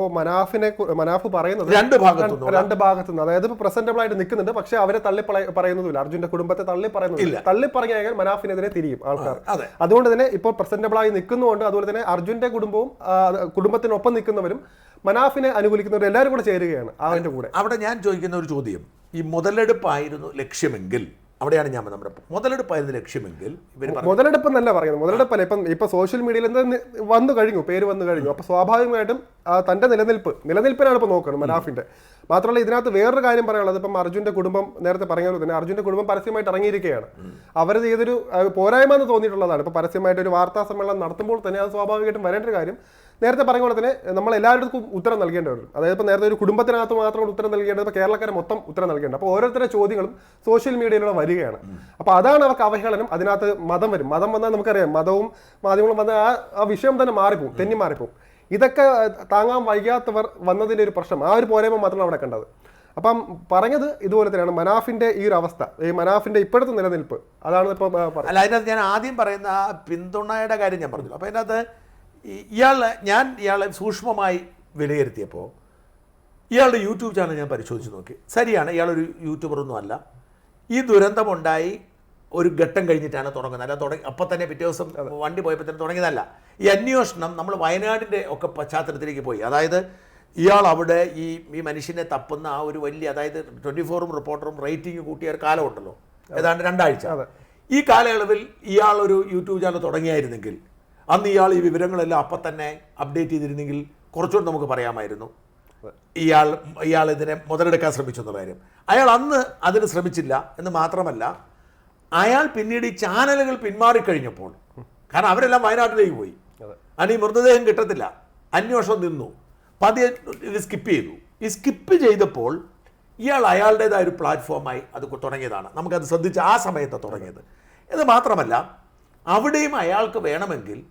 മനാഫ് പറയുന്നത് 2 ഭാഗത്തുനിന്ന്, അതായത് ഇപ്പോൾ പ്രസന്റബിൾ ആയിട്ട് നിൽക്കുന്നുണ്ട്, പക്ഷെ അവരെ തള്ളി പറയുന്നതുമില്ല, അർജുന്റെ കുടുംബത്തെ തള്ളി പറയുന്നില്ല. തള്ളി പറഞ്ഞാൽ മനാഫിനെതിരെ തിരിയും ആൾക്കാർ. അതുകൊണ്ട് തന്നെ ഇപ്പോൾ പ്രസന്റബിൾ ആയി നിൽക്കുന്നുണ്ട്. അതുപോലെ തന്നെ അർജുന്റെ കുടുംബവും കുടുംബത്തിനൊപ്പം നിൽക്കുന്നവരും മനാഫിനെ അനുകൂലിക്കുന്നവർ എല്ലാവരും കൂടെ ചേരുകയാണ് അതിന്റെ കൂടെ. അവിടെ ഞാൻ ചോദിക്കുന്ന ഒരു ചോദ്യം, ഈ മുതലെടുപ്പായിരുന്നു ലക്ഷ്യമെങ്കിൽ, അവിടെയാണ് ഞാൻ നമ്മുടെ മുതലെടുപ്പായിരുന്നു ലക്ഷ്യമെങ്കിൽ, മുതലെടുപ്പ് എന്നല്ല പറയുന്നത്, മുതലെടുപ്പല്ല. ഇപ്പൊ സോഷ്യൽ മീഡിയയിൽ വന്നു കഴിഞ്ഞു, പേര് വന്നു കഴിഞ്ഞു. അപ്പൊ സ്വാഭാവികമായിട്ടും തന്റെ നിലനിൽപ്പിനാണ് ഇപ്പൊ നോക്കുന്നത് മനാഫിന്റെ. മാത്രമല്ല ഇതിനകത്ത് വേറൊരു കാര്യം പറയാനുള്ളത്, ഇപ്പം അർജുന്റെ കുടുംബം നേരത്തെ പറഞ്ഞ പോലെ തന്നെ അർജുന്റെ കുടുംബം പരസ്യമായിട്ട് ഇറങ്ങിയിരിക്കുകയാണ്. അവർ ചെയ്തൊരു പോരായ്മ എന്ന് തോന്നിയിട്ടുള്ളതാണ്. ഇപ്പൊ പരസ്യമായിട്ട് ഒരു വാർത്താ സമ്മേളനം നടത്തുമ്പോൾ തന്നെ അത് സ്വാഭാവികമായിട്ടും വരേണ്ട ഒരു കാര്യം. നേരത്തെ പറഞ്ഞ പോലെ തന്നെ നമ്മൾ എല്ലാവർക്കും ഉത്തരം നൽകേണ്ടി വരും. അതായത് ഇപ്പോൾ നേരത്തെ ഒരു കുടുംബത്തിനകത്ത് മാത്രം ഉത്തരം നൽകേണ്ടത്, ഇപ്പോൾ കേരളക്കാരെ മൊത്തം ഉത്തരം നൽകേണ്ടത്. അപ്പോൾ ഓരോരുത്തരുടെ ചോദ്യങ്ങളും സോഷ്യൽ മീഡിയയിലൂടെ വരികയാണ്. അപ്പോൾ അതാണ് അവർക്ക് അവഹേളനം. അതിനകത്ത് മതം വരും. മതം വന്നാൽ നമുക്കറിയാം, മതവും മാധ്യമങ്ങളും വന്നാൽ ആ വിഷയം തന്നെ മാറിപ്പോവും, തെന്നി മാറിപ്പോവും. ഇതൊക്കെ താങ്ങാൻ വൈകാത്തവർ വന്നതിൻ്റെ ഒരു പ്രശ്നം, ആ ഒരു പോരായ്മ മാത്രമാണ് അവിടെ കണ്ടത്. അപ്പം പറഞ്ഞത് ഇതുപോലെ തന്നെയാണ് മനാഫിന്റെ ഈ ഒരു അവസ്ഥ, ഈ മനാഫിന്റെ ഇപ്പോഴത്തെ നിലനിൽപ്പ്, അതാണ് ഇപ്പോൾ പറയുന്നത്. അല്ല, അതിനകത്ത് ഞാൻ ആദ്യം പറയുന്ന ആ പിന്തുണയുടെ കാര്യം ഞാൻ പറഞ്ഞു. അപ്പോൾ അതിനകത്ത് ഇയാളെ സൂക്ഷ്മമായി വിലയിരുത്തിയപ്പോൾ ഇയാളുടെ യൂട്യൂബ് ചാനൽ ഞാൻ പരിശോധിച്ച് നോക്കി. ശരിയാണ്, ഇയാളൊരു യൂട്യൂബറൊന്നും അല്ല. ഈ ദുരന്തമുണ്ടായി ഒരു ഘട്ടം കഴിഞ്ഞിട്ടാണ് തുടങ്ങുന്നത്. അല്ല, അപ്പം തന്നെ പിറ്റേ ദിവസം വണ്ടി പോയപ്പോൾ തന്നെ തുടങ്ങിയതല്ല. ഈ അന്വേഷണം നമ്മൾ വയനാടിൻ്റെ ഒക്കെ പശ്ചാത്തലത്തിലേക്ക് പോയി. അതായത് ഇയാൾ അവിടെ ഈ മനുഷ്യനെ തപ്പുന്ന ആ ഒരു വലിയ, അതായത് 24-ഉം റിപ്പോർട്ടറും റേറ്റിംഗ് കൂട്ടിയ ഒരു കാലമുണ്ടല്ലോ, ഏതാണ്ട് 2 ആഴ്ച. ഈ കാലയളവിൽ ഇയാൾ ഒരു യൂട്യൂബ് ചാനൽ തുടങ്ങിയായിരുന്നെങ്കിൽ, അന്ന് ഇയാൾ ഈ വിവരങ്ങളെല്ലാം അപ്പം തന്നെ അപ്ഡേറ്റ് ചെയ്തിരുന്നെങ്കിൽ കുറച്ചുകൂടി നമുക്ക് പറയാമായിരുന്നു ഇയാൾ ഇതിനെ മുതലെടുക്കാൻ ശ്രമിച്ചു എന്നുള്ള കാര്യം. അയാൾ അന്ന് അതിന് ശ്രമിച്ചില്ല എന്ന് മാത്രമല്ല, അയാൾ പിന്നീട് ഈ ചാനലുകൾ പിന്മാറിക്കഴിഞ്ഞപ്പോൾ, കാരണം അവരെല്ലാം വയനാട്ടിലേക്ക് പോയി, അതിന് ഈ മൃതദേഹം കിട്ടത്തില്ല, അന്വേഷണം നിന്നു, പതിയെ ഇത് സ്കിപ്പ് ചെയ്തു. ഈ സ്കിപ്പ് ചെയ്തപ്പോൾ ഇയാൾ അയാളുടേതായ ഒരു പ്ലാറ്റ്ഫോമായി അത് തുടങ്ങിയതാണ്. നമുക്കത് ശ്രദ്ധിച്ച് ആ സമയത്ത് തുടങ്ങിയത്. ഇത് മാത്രമല്ല, അവിടെയും അയാൾക്ക് വേണമെങ്കിൽ,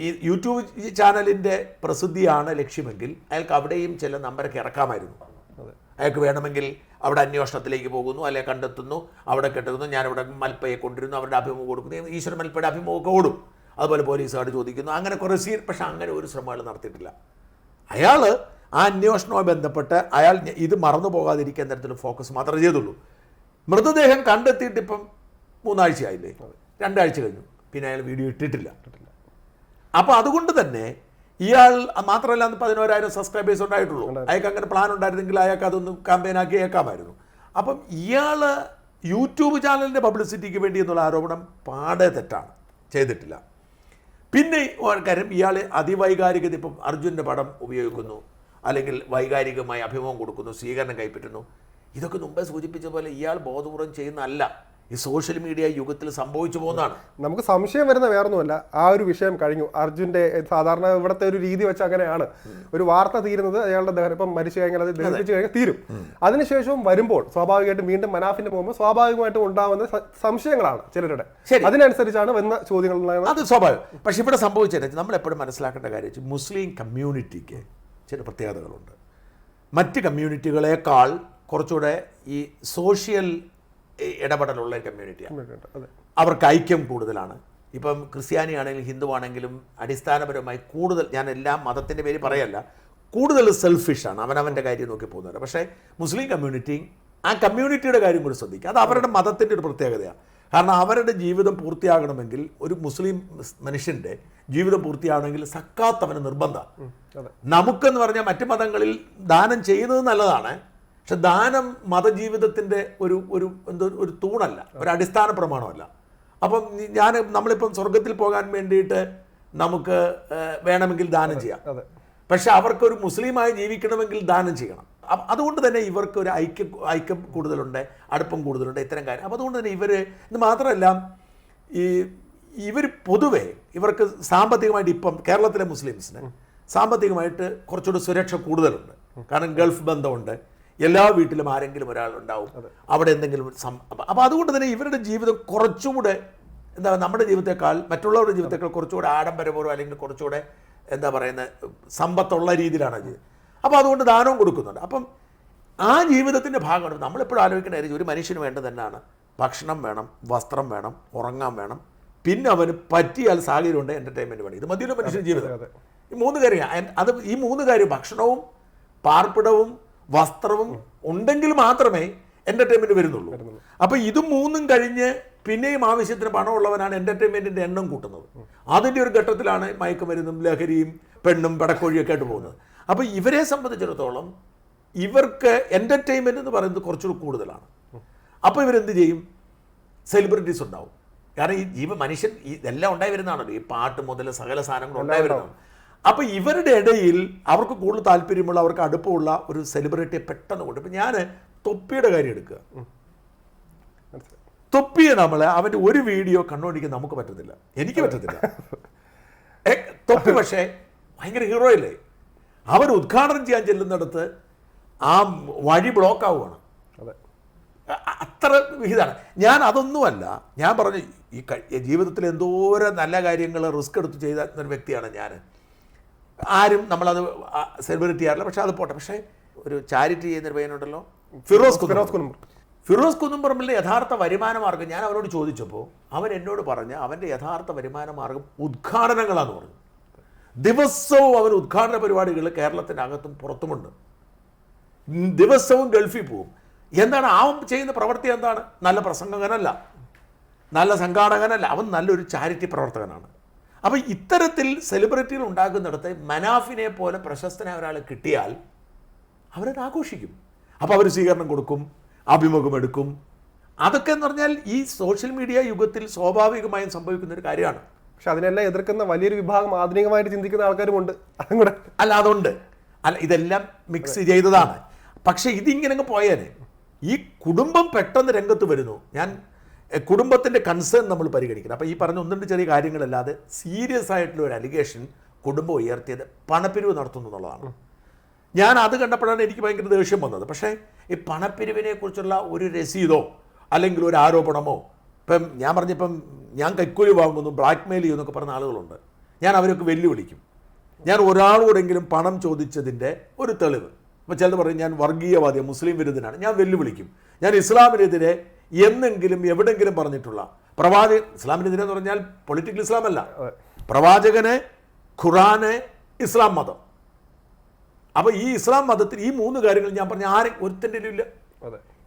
ഈ യൂട്യൂബ് ചാനലിൻ്റെ പ്രസിദ്ധിയാണ് ലക്ഷ്യമെങ്കിൽ, അയാൾക്ക് അവിടെയും ചില നമ്പരൊക്കെ ഇറക്കാമായിരുന്നു. അയാൾക്ക് വേണമെങ്കിൽ അവിടെ അന്വേഷണത്തിലേക്ക് പോകുന്നു, അല്ലെ കണ്ടെത്തുന്നു, അവിടെ കെട്ടുന്നു, ഞാനിവിടെ മൽപ്പയെ കൊണ്ടിരുന്നു, അവരുടെ അഭിമുഖം കൊടുക്കുന്നു, ഈശ്വരൻ മൽപ്പയുടെ അഭിമുഖമൊക്കെ ഓടും, അതുപോലെ പോലീസുകാർ ചോദിക്കുന്നു, അങ്ങനെ കുറേ പക്ഷേ അങ്ങനെ ഒരു ശ്രമങ്ങൾ നടത്തിയിട്ടില്ല. അയാൾ ആ അന്വേഷണവുമായി ബന്ധപ്പെട്ട് അയാൾ ഇത് മറന്നു പോകാതിരിക്കാൻ തരത്തിൽ ഫോക്കസ് മാത്രമേ ചെയ്തുള്ളൂ. മൃതദേഹം കണ്ടെത്തിയിട്ട് ഇപ്പം 3 ആഴ്ചയായില്ലേ, 2 ആഴ്ച കഴിഞ്ഞു, പിന്നെ അയാൾ വീഡിയോ ഇട്ടിട്ടില്ല. അപ്പോൾ അതുകൊണ്ട് തന്നെ ഇയാൾ മാത്രമല്ല, അന്ന് 11,000 സബ്സ്ക്രൈബേഴ്സ് ഉണ്ടായിട്ടുള്ളൂ. അയാൾക്ക് അങ്ങനെ പ്ലാൻ ഉണ്ടായിരുന്നെങ്കിൽ അയാൾക്ക് അതൊന്ന് ക്യാമ്പയിനാക്കി ഏക്കാമായിരുന്നു. അപ്പം ഇയാൾ യൂട്യൂബ് ചാനലിൻ്റെ പബ്ലിസിറ്റിക്ക് വേണ്ടി എന്നുള്ള ആരോപണം പാടെ തെറ്റാണ്, ചെയ്തിട്ടില്ല. പിന്നെ കാര്യം, ഇയാൾ അതിവൈകാരികത, ഇപ്പം അർജുൻ്റെ പടം ഉപയോഗിക്കുന്നു, അല്ലെങ്കിൽ വൈകാരികമായി അഭിമുഖം കൊടുക്കുന്നു, സ്വീകരണം കൈപ്പറ്റുന്നു, ഇതൊക്കെ മുമ്പേ സൂചിപ്പിച്ച പോലെ ഇയാൾ ബോധപൂർവം ചെയ്യുന്നതല്ല, ഈ സോഷ്യൽ മീഡിയ യുഗത്തിൽ സംഭവിച്ചു പോകുന്നതാണ്. നമുക്ക് സംശയം വരുന്ന വേറൊന്നുമല്ല, ആ ഒരു വിഷയം കഴിഞ്ഞു. അർജുൻ്റെ സാധാരണ ഇവിടുത്തെ ഒരു രീതി വെച്ച് അങ്ങനെയാണ്, ഒരു വാർത്ത തീരുന്നത് അയാളുടെ ദഹനം, ഇപ്പം മരിച്ചു കഴിഞ്ഞാൽ അത് ദഹിപ്പിച്ച് കഴിഞ്ഞാൽ തീരും. അതിനുശേഷം വരുമ്പോൾ സ്വാഭാവികമായിട്ടും വീണ്ടും മനാഫിന്റെ പോകുമ്പോൾ സ്വാഭാവികമായിട്ടും ഉണ്ടാകുന്ന സംശയങ്ങളാണ് ചിലരുടെ. അതിനനുസരിച്ചാണ് വന്ന ചോദ്യങ്ങൾ. അത് സ്വാഭാവികം. പക്ഷെ ഇവിടെ സംഭവിച്ചത് നമ്മൾ എപ്പോഴും മനസ്സിലാക്കേണ്ട കാര്യം, മുസ്ലിം കമ്മ്യൂണിറ്റിക്ക് ചില പ്രത്യേകതകളുണ്ട്. മറ്റ് കമ്മ്യൂണിറ്റികളെക്കാൾ കുറച്ചുകൂടെ ഈ സോഷ്യൽ ഇടപെടലുള്ള കമ്മ്യൂണിറ്റിയാണ്. അവർക്ക് ഐക്യം കൂടുതലാണ്. ഇപ്പം ക്രിസ്ത്യാനി ആണെങ്കിലും ഹിന്ദു ആണെങ്കിലും അടിസ്ഥാനപരമായി കൂടുതൽ, ഞാൻ എല്ലാ മതത്തിൻ്റെ പേര് പറയല്ല, കൂടുതൽ സെൽഫിഷാണ്, അവനവൻ്റെ കാര്യം നോക്കി പോകുന്നത്. പക്ഷേ മുസ്ലിം കമ്മ്യൂണിറ്റി ആ കമ്മ്യൂണിറ്റിയുടെ കാര്യം കൂടി ശ്രദ്ധിക്കുക. അത് അവരുടെ മതത്തിൻ്റെ ഒരു പ്രത്യേകതയാണ്. കാരണം അവരുടെ ജീവിതം പൂർത്തിയാകണമെങ്കിൽ, ഒരു മുസ്ലിം മനുഷ്യൻ്റെ ജീവിതം പൂർത്തിയാകണമെങ്കിൽ സക്കാത്ത് അവന് നിർബന്ധമാണ്. നമുക്കെന്ന് പറഞ്ഞാൽ മറ്റു മതങ്ങളിൽ ദാനം ചെയ്യുന്നത് നല്ലതാണ്, പക്ഷെ ദാനം മതജീവിതത്തിൻ്റെ ഒരു തൂണല്ല, ഒരു അടിസ്ഥാന പ്രമാണമല്ല. അപ്പം നമ്മളിപ്പം സ്വർഗത്തിൽ പോകാൻ വേണ്ടിയിട്ട് നമുക്ക് വേണമെങ്കിൽ ദാനം ചെയ്യാം, പക്ഷെ അവർക്കൊരു മുസ്ലിമായി ജീവിക്കണമെങ്കിൽ ദാനം ചെയ്യണം. അതുകൊണ്ട് തന്നെ ഇവർക്ക് ഒരു ഐക്യം കൂടുതലുണ്ട്, അടുപ്പം കൂടുതലുണ്ട്, ഇത്തരം കാര്യം. അപ്പം അതുകൊണ്ട് തന്നെ ഇത് മാത്രമല്ല, ഇവർ പൊതുവെ ഇവർക്ക് സാമ്പത്തികമായിട്ട് ഇപ്പം കേരളത്തിലെ മുസ്ലിംസിന് സാമ്പത്തികമായിട്ട് കുറച്ചുകൂടി സുരക്ഷ കൂടുതലുണ്ട്. കാരണം ഗൾഫ് ബന്ധമുണ്ട്, എല്ലാ വീട്ടിലും ആരെങ്കിലും ഒരാളുണ്ടാവും, അവിടെ എന്തെങ്കിലും അപ്പോൾ അതുകൊണ്ട് തന്നെ ഇവരുടെ ജീവിതം കുറച്ചുകൂടെ നമ്മുടെ ജീവിതത്തെക്കാൾ മറ്റുള്ളവരുടെ ജീവിതത്തെക്കാൾ കുറച്ചുകൂടെ ആഡംബരപൂർവ്വം അല്ലെങ്കിൽ കുറച്ചുകൂടെ സമ്പത്തുള്ള രീതിയിലാണ് ജീവിതം. അപ്പോൾ അതുകൊണ്ട് ദാനവും കൊടുക്കുന്നുണ്ട്. അപ്പം ആ ജീവിതത്തിൻ്റെ ഭാഗമാണ് നമ്മളെപ്പോഴും ആലോചിക്കേണ്ട കാര്യം. ഒരു മനുഷ്യന് വേണ്ടത് തന്നെയാണ് ഭക്ഷണം വേണം, വസ്ത്രം വേണം, ഉറങ്ങാൻ വേണം, പിന്നെ അവന് പറ്റിയാൽ സാഹചര്യമുണ്ട് എൻ്റർടൈൻമെൻറ്റ് വേണം. ഇത് മതിയൊരു മനുഷ്യൻ്റെ ജീവിതം. ഈ 3 കാര്യം, ഈ 3 കാര്യം ഭക്ഷണവും പാർപ്പിടവും വസ്ത്രവും ഉണ്ടെങ്കിൽ മാത്രമേ എൻ്റർടൈൻമെൻറ്റ് വരുന്നുള്ളൂ. അപ്പോൾ ഇതും 3ഉം കഴിഞ്ഞ് പിന്നെയും ആവശ്യത്തിന് പണമുള്ളവനാണ് എൻ്റർടൈൻമെൻറ്റിൻ്റെ എണ്ണം കൂട്ടുന്നത്. അതിൻ്റെ ഒരു ഘട്ടത്തിലാണ് മയക്കുമരുന്നും ലഹരിയും പെണ്ണും പടക്കോഴിയൊക്കെ ആയിട്ട് പോകുന്നത്. അപ്പോൾ ഇവരെ സംബന്ധിച്ചിടത്തോളം ഇവർക്ക് എൻ്റർടൈൻമെൻറ്റ് എന്ന് പറയുന്നത് കുറച്ചുകൂടി കൂടുതലാണ്. അപ്പോൾ ഇവരെന്ത് ചെയ്യും? സെലിബ്രിറ്റീസ് ഉണ്ടാവും. കാരണം ഈ മനുഷ്യൻ ഇതെല്ലാം ഉണ്ടായി വരുന്നതാണല്ലോ, ഈ പാട്ട് മുതൽ സകല സാധനങ്ങളും ഉണ്ടായി വരുന്നതാണ്. അപ്പോൾ ഇവരുടെ ഇടയിൽ അവർക്ക് കൂടുതൽ താല്പര്യമുള്ള, അവർക്ക് അടുപ്പമുള്ള ഒരു സെലിബ്രിറ്റിയെ പെട്ടെന്ന് കൊണ്ട്. ഇപ്പം ഞാൻ തൊപ്പിയുടെ കാര്യം എടുക്കുക. തൊപ്പിയെ അവൻ്റെ ഒരു വീഡിയോ കണ്ടുപിടിക്കാൻ നമുക്ക് പറ്റത്തില്ല, എനിക്ക് പറ്റത്തില്ല. തൊപ്പി പക്ഷേ ഭയങ്കര ഹീറോ അല്ലേ? അവർ ഉദ്ഘാടനം ചെയ്യാൻ ചെല്ലുന്നിടത്ത് ആ വഴി ബ്ലോക്ക് ആവുകയാണ്. അത്ര വിഹിതമാണ്. ഞാൻ അതൊന്നുമല്ല, ഞാൻ പറഞ്ഞു ഈ ജീവിതത്തിൽ എന്തോരം നല്ല കാര്യങ്ങൾ റിസ്ക് എടുത്ത് ചെയ്ത ഒരു വ്യക്തിയാണ് ഞാൻ. ആരും നമ്മളത് സെലിബ്രേറ്റ് ചെയ്യാറില്ല, പക്ഷെ അത് പോട്ടെ. പക്ഷേ ഒരു ചാരിറ്റി ചെയ്യുന്നൊരു പയ്യനുണ്ടല്ലോ, ഫിറോസ് കുന്നുംപറമ്പിൻ്റെ യഥാർത്ഥ വരുമാന മാർഗ്ഗം ഞാൻ അവനോട് ചോദിച്ചപ്പോൾ അവൻ എന്നോട് പറഞ്ഞ അവൻ്റെ യഥാർത്ഥ വരുമാന മാർഗ്ഗം ഉദ്ഘാടനങ്ങളാന്ന് പറഞ്ഞു. ദിവസവും അവൻ ഉദ്ഘാടന പരിപാടികൾ കേരളത്തിൻ്റെ അകത്തും പുറത്തുമുണ്ട്. ദിവസവും ഗൾഫിൽ പോവും. എന്താണ് അവൻ ചെയ്യുന്ന പ്രവൃത്തി? എന്താണ്? നല്ല പ്രസംഗകനല്ല, നല്ല സംഘാടകനല്ല, അവൻ നല്ലൊരു ചാരിറ്റി പ്രവർത്തകനാണ്. അപ്പോൾ ഇത്തരത്തിൽ സെലിബ്രിറ്റികൾ ഉണ്ടാക്കുന്നിടത്ത് മനാഫിനെ പോലെ പ്രശസ്തനായ ഒരാൾ കിട്ടിയാൽ അവരത് ആഘോഷിക്കും. അപ്പോൾ അവർ സ്വീകരണം കൊടുക്കും, അഭിമുഖമെടുക്കും. അതൊക്കെ എന്ന് പറഞ്ഞാൽ ഈ സോഷ്യൽ മീഡിയ യുഗത്തിൽ സ്വാഭാവികമായും സംഭവിക്കുന്ന ഒരു കാര്യമാണ്. പക്ഷെ അതിനെല്ലാം എതിർക്കുന്ന വലിയൊരു വിഭാഗം ആധുനികമായിട്ട് ചിന്തിക്കുന്ന ആൾക്കാരുമുണ്ട്. അതും കൂടെ അതുണ്ട്. ഇതെല്ലാം മിക്സ് ചെയ്തതാണ്. പക്ഷെ ഇതിങ്ങനെ പോയേനെ ഈ കുടുംബം പെട്ടെന്ന് രംഗത്ത് വരുന്നു. ഞാൻ കുടുംബത്തിൻ്റെ കൺസേൺ നമ്മൾ പരിഗണിക്കണം. അപ്പോൾ ഈ പറഞ്ഞ 1-2 ചെറിയ കാര്യങ്ങളല്ലാതെ സീരിയസ് ആയിട്ടുള്ള ഒരു അലിഗേഷൻ കുടുംബം ഉയർത്തിയത് പണപ്പിരിവ് നടത്തുന്നു എന്നുള്ളതാണ്. ഞാൻ അത് കണ്ടപ്പോഴാണ് എനിക്ക് ഭയങ്കര ദേഷ്യം വന്നത്. പക്ഷേ ഈ പണപ്പിരിവിനെ കുറിച്ചുള്ള ഒരു രസീതോ അല്ലെങ്കിൽ ഒരു ആരോപണമോ, ഇപ്പം ഞാൻ പറഞ്ഞിപ്പം ഞാൻ കൈക്കൂലി വാങ്ങുന്നു, ബ്ലാക്ക് മെയിൽ ചെയ്യുന്നൊക്കെ പറഞ്ഞ ആളുകളുണ്ട്. ഞാൻ അവരൊക്കെ വെല്ലുവിളിക്കും. ഞാൻ ഒരാളോടെങ്കിലും പണം ചോദിച്ചതിൻ്റെ ഒരു തെളിവ്, ഇപ്പോൾ ചിലത് പറയും ഞാൻ വർഗീയവാദിയാണ്, മുസ്ലിം വിരുദ്ധനാണ്, ഞാൻ വെല്ലുവിളിക്കും. ഞാൻ ഇസ്ലാമിനെതിരെ എന്നെങ്കിലും എവിടെങ്കിലും പറഞ്ഞിട്ടുള്ള ഇസ്ലാമിനെതിരെ എന്ന് പറഞ്ഞാൽ പൊളിറ്റിക്കൽ ഇസ്ലാം അല്ല, പ്രവാചകന്, ഖുറാന്, ഇസ്ലാം മതം. അപ്പോൾ ഈ ഇസ്ലാം മതത്തിൽ ഈ 3 കാര്യങ്ങൾ ഞാൻ പറഞ്ഞ ആരും ഒരുത്തൻ്റെ ഇല്ല.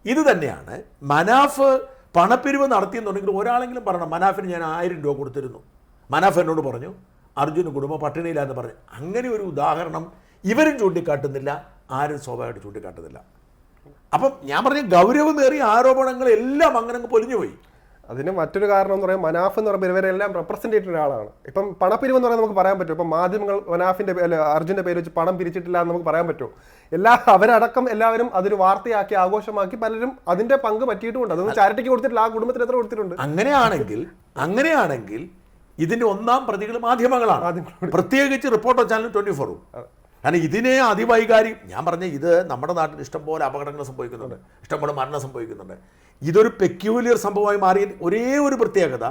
ഇത് തന്നെയാണ് മനാഫ് പണപ്പിരിവ് നടത്തിയെന്നുണ്ടെങ്കിൽ ഒരാളെങ്കിലും പറയണം മനാഫിന് ഞാൻ 1000 രൂപ കൊടുത്തിരുന്നു, മനാഫ് എന്നോട് പറഞ്ഞു അർജുന് കുടുംബം പട്ടിണിയില്ല എന്ന് പറഞ്ഞു. അങ്ങനെ ഒരു ഉദാഹരണം ഇവരും ചൂണ്ടിക്കാട്ടുന്നില്ല, ആരും സ്വാഭാവികമായിട്ട് ചൂണ്ടിക്കാട്ടുന്നില്ല. അപ്പം ഞാൻ പറഞ്ഞ ഗൗരവമേറിയ ആരോപണങ്ങളെല്ലാം അങ്ങനെ പൊലിഞ്ഞുപോയി. അതിന് മറ്റൊരു കാരണം എന്ന് പറയുമ്പോൾ മനാഫ് എന്ന് പറയുമ്പോൾ ഇവരെല്ലാം റെപ്രസെന്റ് ചെയ്തിട്ടുള്ള ആളാണ്. ഇപ്പം പണപ്പിരിവ് എന്ന് പറയുന്നത് നമുക്ക് പറയാൻ പറ്റും. ഇപ്പം മാധ്യമങ്ങൾ മനാഫിന്റെ അർജുന്റെ പേര് വെച്ച് പണം പിരിച്ചിട്ടില്ല എന്ന് നമുക്ക് പറയാൻ പറ്റുമോ? അവരടക്കം എല്ലാവരും അതൊരു വാർത്തയാക്കി ആഘോഷമാക്കി പലരും അതിന്റെ പങ്ക് പറ്റിയിട്ടുമുണ്ട്. അതൊന്നും ചാരിറ്റിക്ക് കൊടുത്തിട്ടില്ല, ആ കുടുംബത്തിന് എത്ര കൊടുത്തിട്ടുണ്ട്. അങ്ങനെയാണെങ്കിൽ ഇതിന്റെ 1ാം പ്രതികൾ മാധ്യമങ്ങളാണ്, പ്രത്യേകിച്ച് റിപ്പോർട്ടർ ചാനൽ 24. കാരണം ഇതിനെ അതിവൈകാരികം, ഞാൻ പറഞ്ഞ ഇത് നമ്മുടെ നാട്ടിൽ ഇഷ്ടംപോലെ അപകടങ്ങൾ സംഭവിക്കുന്നുണ്ട്, ഇഷ്ടംപോലെ മരണം സംഭവിക്കുന്നുണ്ട്. ഇതൊരു പെക്യൂലിയർ സംഭവമായി മാറിയ ഒരേ ഒരു പ്രത്യേകത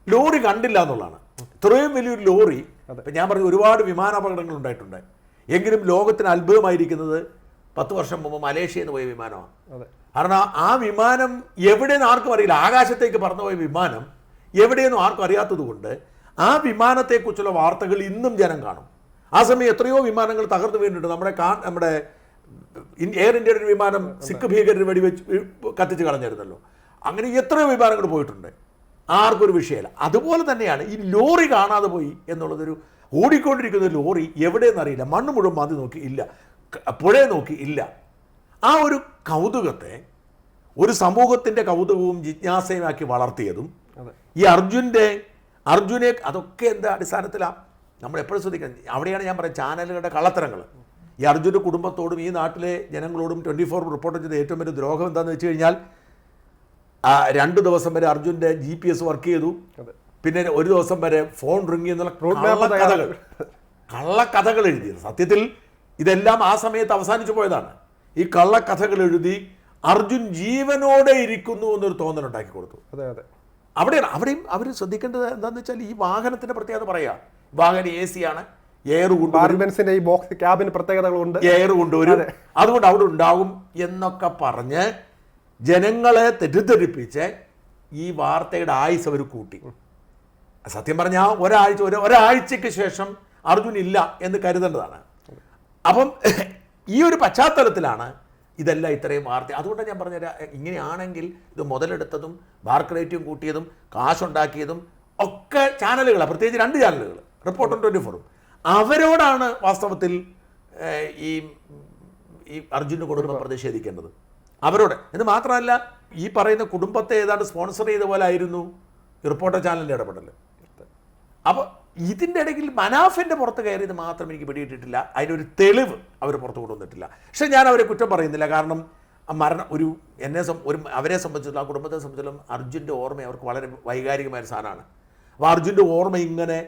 ലോറി കണ്ടില്ല എന്നുള്ളതാണ്. ഇത്രയും വലിയൊരു ലോറി, ഇപ്പം ഞാൻ പറഞ്ഞ ഒരുപാട് വിമാനാപകടങ്ങൾ ഉണ്ടായിട്ടുണ്ട്. എങ്കിലും ലോകത്തിന് അത്ഭുതമായിരിക്കുന്നത് 10 വർഷം മുമ്പ് മലേഷ്യയിൽ നിന്ന് പോയ വിമാനമാണ്. കാരണം ആ വിമാനം എവിടെയെന്ന് ആർക്കും അറിയില്ല. ആകാശത്തേക്ക് പറന്നുപോയ വിമാനം എവിടെയെന്നും ആർക്കും അറിയാത്തത് കൊണ്ട് ആ വിമാനത്തെക്കുറിച്ചുള്ള വാർത്തകൾ ഇന്നും ജനം കാണും. ആ സമയം എത്രയോ വിമാനങ്ങൾ തകർന്നു വീണിട്ടുണ്ട്. നമ്മുടെ എയർ ഇന്ത്യയുടെ ഒരു വിമാനം സിഖ് ഭീകരർ വെടിവെച്ച് കത്തിച്ച് കളഞ്ഞിരുന്നല്ലോ. അങ്ങനെ എത്രയോ വിമാനങ്ങൾ പോയിട്ടുണ്ട്, ആർക്കും ഒരു വിഷയമല്ല. അതുപോലെ തന്നെയാണ് ഈ ലോറി കാണാതെ പോയി എന്നുള്ളതൊരു ഓടിക്കൊണ്ടിരിക്കുന്ന ലോറി എവിടെയെന്ന് അറിയില്ല, മണ്ണ് മുഴുവൻ മാതി നോക്കി ഇല്ല, പുഴയെ നോക്കി ഇല്ല. ആ ഒരു കൗതുകത്തെ ഒരു സമൂഹത്തിൻ്റെ കൗതുകവും ജിജ്ഞാസയുമാക്കി വളർത്തിയതും ഈ അർജുനെ അതൊക്കെ എന്താ അടിസ്ഥാനത്തിലാണ് നമ്മൾ എപ്പോഴും ശ്രദ്ധിക്കുന്നത്. അവിടെയാണ് ഞാൻ പറയുന്നത് ചാനലുകളുടെ കള്ളത്തരങ്ങൾ. ഈ അർജുൻ്റെ കുടുംബത്തോടും ഈ നാട്ടിലെ ജനങ്ങളോടും 24 റിപ്പോർട്ട് ചെയ്ത ഏറ്റവും വലിയ ദ്രോഹം എന്താണെന്ന് വെച്ച് കഴിഞ്ഞാൽ 2 ദിവസം വരെ അർജുൻ്റെ GPS വർക്ക് ചെയ്തു, പിന്നെ ഒരു ദിവസം വരെ ഫോൺ റിങ് എന്നുള്ള കള്ളക്കഥകൾ എഴുതിയത്. സത്യത്തിൽ ഇതെല്ലാം ആ സമയത്ത് അവസാനിച്ചു പോയതാണ്. ഈ കള്ളക്കഥകൾ എഴുതി അർജുൻ ജീവനോടെ ഇരിക്കുന്നു എന്നൊരു തോന്നലുണ്ടാക്കി കൊടുത്തു. അവിടെയും അവർ ശ്രദ്ധിക്കേണ്ടത് എന്താണെന്ന് വെച്ചാൽ ഈ വാഹനത്തിൻ്റെ പ്രത്യേകത പറയാം. വാഹനം AC ആണ്, എയർ കൊണ്ടുവരും, ഈ ബോക്സ് ക്യാബിന് പ്രത്യേകതകളുണ്ട്, എയർ കൊണ്ടുവരും, അതുകൊണ്ട് അവിടെ ഉണ്ടാകും എന്നൊക്കെ പറഞ്ഞ് ജനങ്ങളെ തെറ്റിദ്ധരിപ്പിച്ച് ഈ വാർത്തയുടെ ആയുസ് അവർ കൂട്ടി. സത്യം പറഞ്ഞാൽ ഒരാഴ്ചയ്ക്ക് ശേഷം അർജുൻ ഇല്ല എന്ന് കരുതേണ്ടതാണ്. അപ്പം ഈ ഒരു പശ്ചാത്തലത്തിലാണ് ഇതെല്ലാം ഇത്രയും വാർത്ത. അതുകൊണ്ട് ഞാൻ പറഞ്ഞുതരാം, ഇങ്ങനെയാണെങ്കിൽ ഇത് മുതലെടുത്തതും മാർക്കറ്റ് കൂട്ടിയതും കാശുണ്ടാക്കിയതും ഒക്കെ ചാനലുകളാണ്, പ്രത്യേകിച്ച് 2 ചാനലുകൾ, റിപ്പോർട്ടർ 24-ഉം. അവരോടാണ് വാസ്തവത്തിൽ ഈ അർജുൻ്റെ കുടുംബം പ്രതിഷേധിക്കേണ്ടത്, അവരോട്. എന്ന് മാത്രമല്ല, ഈ പറയുന്ന കുടുംബത്തെ ഏതാണ്ട് സ്പോൺസർ ചെയ്ത പോലെ ആയിരുന്നു റിപ്പോർട്ടർ ചാനലിൻ്റെ ഇടപെടൽ. അപ്പോൾ ഇതിൻ്റെ ഇടയിൽ മനാഫിൻ്റെ പുറത്ത് കയറിയത് മാത്രം എനിക്ക് പിടിയിട്ടിട്ടില്ല. അതിനൊരു തെളിവ് അവർ പുറത്തു കൊണ്ടുവന്നിട്ടില്ല. പക്ഷേ ഞാൻ അവരെ കുറ്റം പറയുന്നില്ല. കാരണം അവരെ സംബന്ധിച്ചിടത്തോളം, ആ കുടുംബത്തെ സംബന്ധിച്ചിടത്തോളം അർജുൻ്റെ ഓർമ്മ അവർക്ക് വളരെ വൈകാരികമായ സാധനമാണ്. അപ്പോൾ അർജുൻ്റെ ഓർമ്മ ഇങ്ങനെ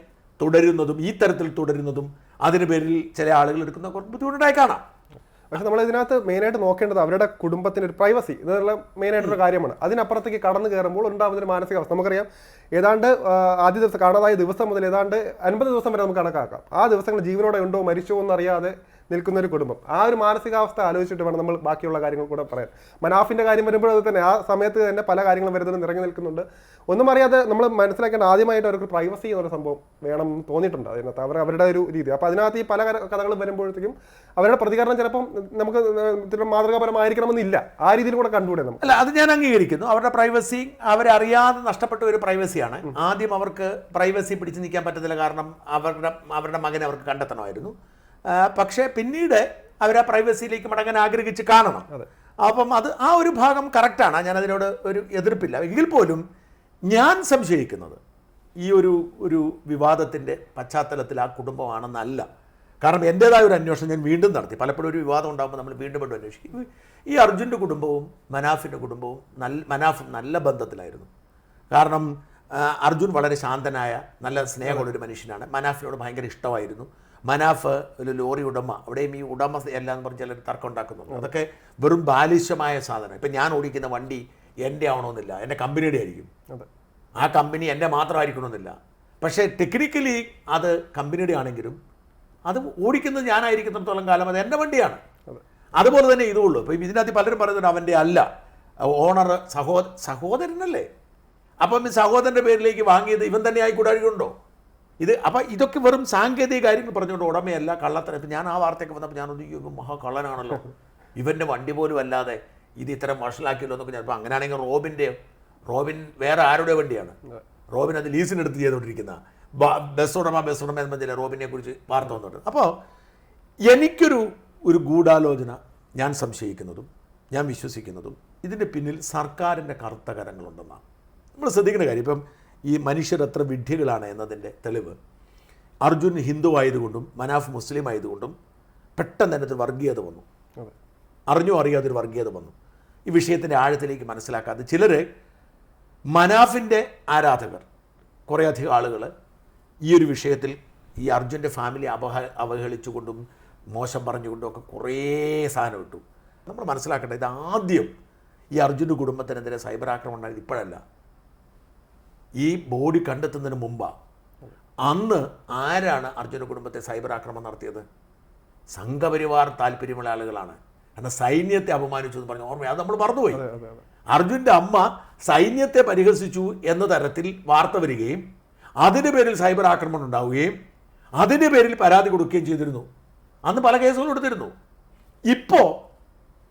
തുടരുന്നതും ഈ തരത്തിൽ തുടരുന്നതും അതിന് പേരിൽ ചില ആളുകൾ എടുക്കുന്ന കുറച്ച് ബുദ്ധിമുട്ടായി കാണാം. പക്ഷെ നമ്മൾ ഇതിനകത്ത് മെയിനായിട്ട് നോക്കേണ്ടത് അവരുടെ കുടുംബത്തിൻ്റെ ഒരു പ്രൈവസി, ഇതെല്ലാം മെയിനായിട്ടൊരു കാര്യമാണ്. അതിനപ്പുറത്തേക്ക് കടന്നു കയറുമ്പോൾ ഉണ്ടാകുന്നൊരു മാനസികാവസ്ഥ നമുക്കറിയാം. ഏതാണ്ട് ആദ്യ ദിവസം കാണാതായ ദിവസം മുതൽ ഏതാണ്ട് 50 ദിവസം വരെ നമുക്ക് കണക്കാക്കാം. ആ ദിവസങ്ങൾ ജീവനോടെ ഉണ്ടോ മരിച്ചോ എന്നറിയാതെ നിൽക്കുന്ന ഒരു കുടുംബം. ആ ഒരു മാനസികാവസ്ഥ ആലോചിച്ചിട്ട് വേണം നമ്മൾ ബാക്കിയുള്ള കാര്യങ്ങൾ കൂടെ പറയാൻ. മനാഫിൻ്റെ കാര്യം വരുമ്പോൾ അത് തന്നെ ആ സമയത്ത് തന്നെ പല കാര്യങ്ങളും വരുന്നത് നിറഞ്ഞു നിൽക്കുന്നുണ്ട്. ഒന്നും അറിയാതെ നമ്മൾ മനസ്സിലാക്കേണ്ട ആദ്യമായിട്ട് അവർക്ക് പ്രൈവസി എന്നൊരു സംഭവം വേണം തോന്നിയിട്ടുണ്ട് അതിനകത്ത്, അവരുടെ ഒരു രീതി. അപ്പോൾ അതിനകത്ത് ഈ പല കഥകളും വരുമ്പോഴത്തേക്കും അവരുടെ പ്രതികരണം ചിലപ്പം നമുക്ക് മാതൃകാപരമായിരിക്കണമെന്നില്ല. ആ രീതിയിൽ കൂടെ കണ്ടുകൂടെ നമുക്ക്. അല്ല, അത് ഞാൻ അംഗീകരിക്കുന്നു. അവരുടെ പ്രൈവസി അവരറിയാതെ നഷ്ടപ്പെട്ട ഒരു പ്രൈവസിയാണ്. ആദ്യം അവർക്ക് പ്രൈവസി പിടിച്ചു നിൽക്കാൻ പറ്റത്തില്ല, കാരണം അവരുടെ മകനെ അവർക്ക് കണ്ടെത്തണമായിരുന്നു. പക്ഷേ പിന്നീട് അവർ ആ പ്രൈവസിയിലേക്ക് മടങ്ങാൻ ആഗ്രഹിച്ച് കാണണം. അപ്പം ആ ഒരു ഭാഗം കറക്റ്റാണ്, ഞാനതിനോട് ഒരു എതിർപ്പില്ല. എങ്കിൽ പോലും ഞാൻ സംശയിക്കുന്നത് ഈ ഒരു വിവാദത്തിൻ്റെ പശ്ചാത്തലത്തിൽ ആ കുടുംബമാണെന്നല്ല. കാരണം എൻ്റേതായ ഒരു അന്വേഷണം ഞാൻ വീണ്ടും നടത്തി. പലപ്പോഴും ഒരു വിവാദം ഉണ്ടാകുമ്പോൾ നമ്മൾ വീണ്ടും അന്വേഷിക്കും. ഈ അർജുൻ്റെ കുടുംബവും മനാഫിൻ്റെ കുടുംബവും മനാഫും നല്ല ബന്ധത്തിലായിരുന്നു. കാരണം അർജുൻ വളരെ ശാന്തനായ നല്ല സ്നേഹമുള്ളൊരു മനുഷ്യനാണ്. മനാഫിനോട് ഭയങ്കര ഇഷ്ടമായിരുന്നു. മനാഫ് ഒരു ലോറി ഉടമ, അവിടെയും ഈ ഉടമ എല്ലാം എന്ന് പറഞ്ഞ് ചിലർ തർക്കം ഉണ്ടാക്കുന്നുണ്ട്. അതൊക്കെ വെറും ബാലിശമായ സാധനം. ഇപ്പം ഞാൻ ഓടിക്കുന്ന വണ്ടി എൻ്റെ ആവണമെന്നില്ല, എൻ്റെ കമ്പനിയുടെ ആയിരിക്കും. ആ കമ്പനി എൻ്റെ മാത്രമായിരിക്കണമെന്നില്ല. പക്ഷേ ടെക്നിക്കലി അത് കമ്പനിയുടെ ആണെങ്കിലും അത് ഓടിക്കുന്നത് ഞാനായിരിക്കുന്നിടത്തോളം കാലം അത് എൻ്റെ വണ്ടിയാണ്. അതുപോലെ തന്നെ ഇതുള്ളൂ. ഇപ്പം ഇതിനകത്ത് പലരും പറയുന്നുണ്ട് അവൻ്റെ അല്ല, ഓണർ സഹോദരനല്ലേ. അപ്പം സഹോദരൻ്റെ പേരിലേക്ക് വാങ്ങിയത് ഇവൻ തന്നെ ആയിക്കൂടാഴിയുണ്ടോ ഇത്? അപ്പം ഇതൊക്കെ വെറും സാങ്കേതിക കാര്യങ്ങൾ പറഞ്ഞുകൊണ്ട് ഉടമയല്ല, കള്ളത്തരം. ഇപ്പം ഞാൻ ആ വാർത്തയൊക്കെ വന്നപ്പോൾ ഞാനൊന്നും മഹാകള്ളനാണല്ലോ, ഇവൻ്റെ വണ്ടി പോലും അല്ലാതെ ഇത് ഇത്തരം വഷളാക്കിയല്ലോ എന്നൊക്കെ ഞാൻ. അപ്പം അങ്ങനെയാണെങ്കിൽ റോബിൻ വേറെ ആരുടെ വണ്ടിയാണ്? റോബിൻ അത് ലീസിനെടുത്ത് ചെയ്തുകൊണ്ടിരിക്കുന്ന ബസ് ഉടമ എന്ന് പറഞ്ഞാൽ റോബിനെ കുറിച്ച് വാർത്ത വന്നിട്ടുണ്ട്. അപ്പോൾ എനിക്കൊരു ഗൂഢാലോചന ഞാൻ സംശയിക്കുന്നതും ഞാൻ വിശ്വസിക്കുന്നതും ഇതിൻ്റെ പിന്നിൽ സർക്കാരിൻ്റെ കറുത്ത കരങ്ങളുണ്ടെന്നാണ്. നമ്മൾ ശ്രദ്ധിക്കുന്ന കാര്യം, ഇപ്പം ഈ മനുഷ്യർ എത്ര വിഡ്ഢികളാണ് എന്നതിൻ്റെ തെളിവ് അർജുൻ ഹിന്ദു ആയതുകൊണ്ടും മനാഫ് മുസ്ലിം ആയതുകൊണ്ടും പെട്ടെന്ന് അതിനകത്ത് വർഗീയത വന്നു. അറിയാതൊരു വർഗീയത വന്നു. ഈ വിഷയത്തിൻ്റെ ആഴത്തിലേക്ക് മനസ്സിലാക്കാതെ ചിലർ മനാഫിൻ്റെ ആരാധകർ കുറേയധികം ആളുകൾ ഈ ഒരു വിഷയത്തിൽ ഈ അർജുൻ്റെ ഫാമിലി അവഹേളിച്ചുകൊണ്ടും മോശം പറഞ്ഞുകൊണ്ടും ഒക്കെ കുറേ സാധനം ഇട്ടു. നമ്മൾ മനസ്സിലാക്കേണ്ടത് ഇത് ആദ്യം ഈ അർജുൻ്റെ കുടുംബത്തിനെതിരെ സൈബർ ആക്രമണം ഉണ്ടായത് ഇപ്പോഴല്ല, ഈ ബോഡി കണ്ടെത്തുന്നതിന് മുമ്പാണ്. അന്ന് ആരാണ് അർജുന കുടുംബത്തെ സൈബർ ആക്രമണം നടത്തിയത്? സംഘപരിവാർ താല്പര്യമുള്ള ആളുകളാണ്. കാരണം സൈന്യത്തെ അപമാനിച്ചു എന്ന് പറഞ്ഞ ഓർമ്മ, അത് നമ്മൾ മറന്നുപോയി. അർജുൻ്റെ അമ്മ സൈന്യത്തെ പരിഹസിച്ചു എന്ന തരത്തിൽ വാർത്ത വരികയും അതിൻ്റെ പേരിൽ സൈബർ ആക്രമണം ഉണ്ടാവുകയും അതിൻ്റെ പേരിൽ പരാതി കൊടുക്കുകയും ചെയ്തിരുന്നു. അന്ന് പല കേസുകളും എടുത്തിരുന്നു. ഇപ്പോൾ